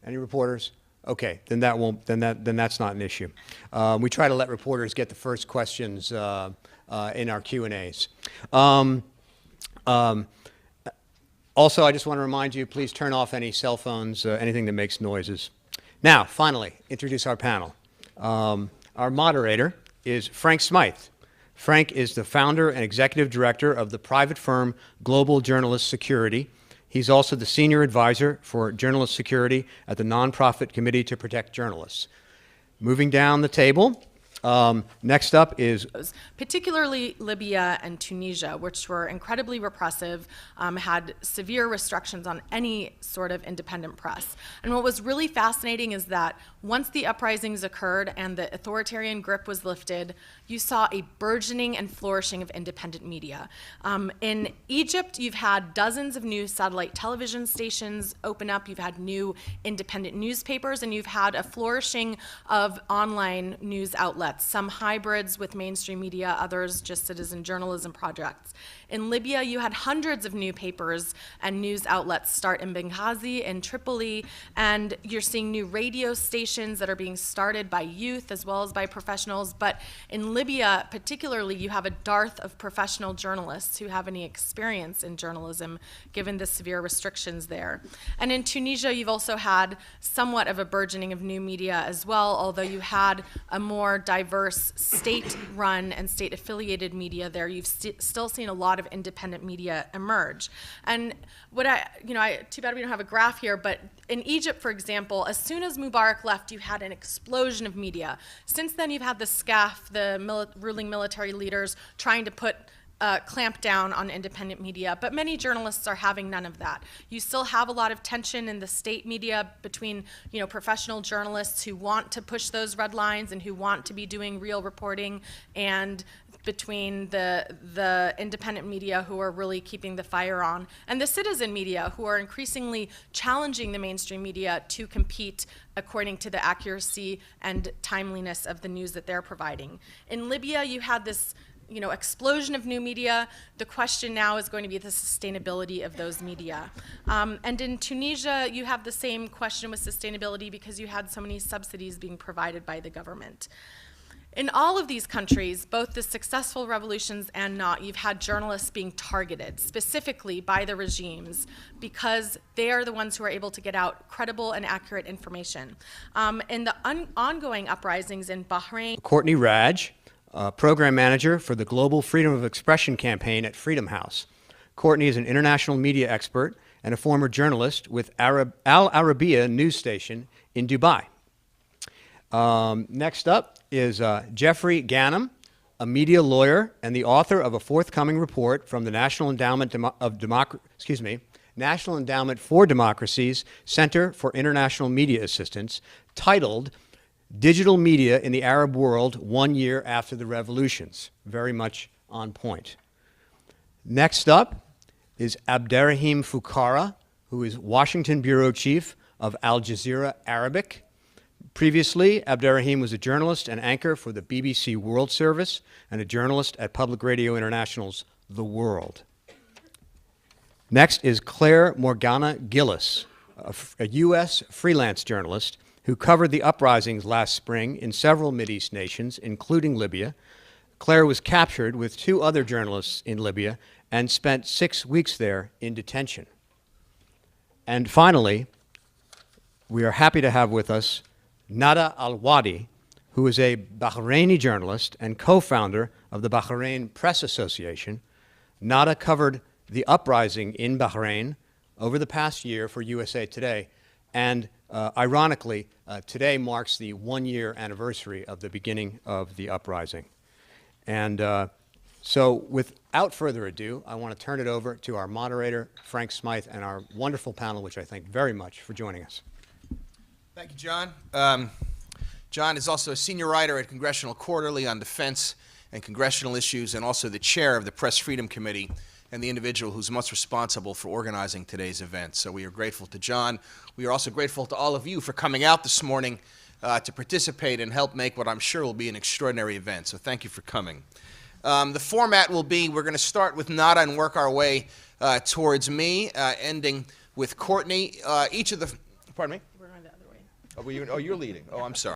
Any reporters? Okay, then that's not an issue. We try to let reporters get the first questions in our Q&As. Also, I just want to remind you, please turn off any cell phones, anything that makes noises. Now, finally, introduce our panel. Our moderator is Frank Smythe. Frank is the founder and executive director of the private firm Global Journalist Security. He's also the senior advisor for journalist security at the nonprofit Committee to Protect Journalists. Moving down the table, next up is... Particularly Libya and Tunisia, which were incredibly repressive, had severe restrictions on any sort of independent press. And what was really fascinating is that once the uprisings occurred and the authoritarian grip was lifted, you saw a burgeoning and flourishing of independent media. In Egypt, you've had dozens of new satellite television stations open up, you've had new independent newspapers, and you've had a flourishing of online news outlets, some hybrids with mainstream media, others just citizen journalism projects. In Libya, you had hundreds of new papers and news outlets start in Benghazi, in Tripoli, and you're seeing new radio stations that are being started by youth as well as by professionals. But in Libya, particularly, you have a dearth of professional journalists who have any experience in journalism, given the severe restrictions there. And in Tunisia, you've also had somewhat of a burgeoning of new media as well, although you had a more diverse state-run and state-affiliated media there. You've still seen a lot of independent media emerge. And what too bad we don't have a graph here, but in Egypt, for example, as soon as Mubarak left, you had an explosion of media. Since then, you've had the SCAF, the ruling military leaders, trying to put clamp down on independent media, but many journalists are having none of that. You still have a lot of tension in the state media between, professional journalists who want to push those red lines and who want to be doing real reporting, and between the independent media who are really keeping the fire on and the citizen media who are increasingly challenging the mainstream media to compete according to the accuracy and timeliness of the news that they're providing. In Libya, you had this explosion of new media. The question now is going to be the sustainability of those media. And in Tunisia, you have the same question with sustainability because you had so many subsidies being provided by the government. In all of these countries, both the successful revolutions and not, you've had journalists being targeted specifically by the regimes because they are the ones who are able to get out credible and accurate information. In the ongoing uprisings in Bahrain, Courtney Raj, program manager for the Global Freedom of Expression campaign at Freedom House. Courtney is an international media expert and a former journalist with Al Arabiya news station in Dubai. Next up is Jeffrey Ganem, a media lawyer and the author of a forthcoming report from the National Endowment National Endowment for Democracy's Center for International Media Assistance, titled Digital Media in the Arab World 1 Year After the Revolutions. Very much on point. Next up is Abderrahim Foucara, who is Washington Bureau Chief of Al Jazeera Arabic. Previously, Abderrahim was a journalist and anchor for the BBC World Service and a journalist at Public Radio International's The World. Next is Claire Morgana Gillis, a U.S. freelance journalist who covered the uprisings last spring in several Mideast nations, including Libya. Claire was captured with 2 other journalists in Libya and spent 6 weeks there in detention. And finally, we are happy to have with us Nada Al-Wadi, who is a Bahraini journalist and co-founder of the Bahrain Press Association. Nada covered the uprising in Bahrain over the past year for USA Today, and ironically, today marks the 1-year anniversary of the beginning of the uprising. And so without further ado, I want to turn it over to our moderator, Frank Smythe, and our wonderful panel, which I thank very much for joining us. Thank you, John. John is also a senior writer at Congressional Quarterly on defense and congressional issues, and also the chair of the Press Freedom Committee and the individual who's most responsible for organizing today's event. So we are grateful to John. We are also grateful to all of you for coming out this morning to participate and help make what I'm sure will be an extraordinary event. So thank you for coming. The format will be, we're going to start with Nada and work our way towards me, ending with Courtney. Each of the, pardon me? we're going the other way. Oh, you're leading. Oh, I'm sorry.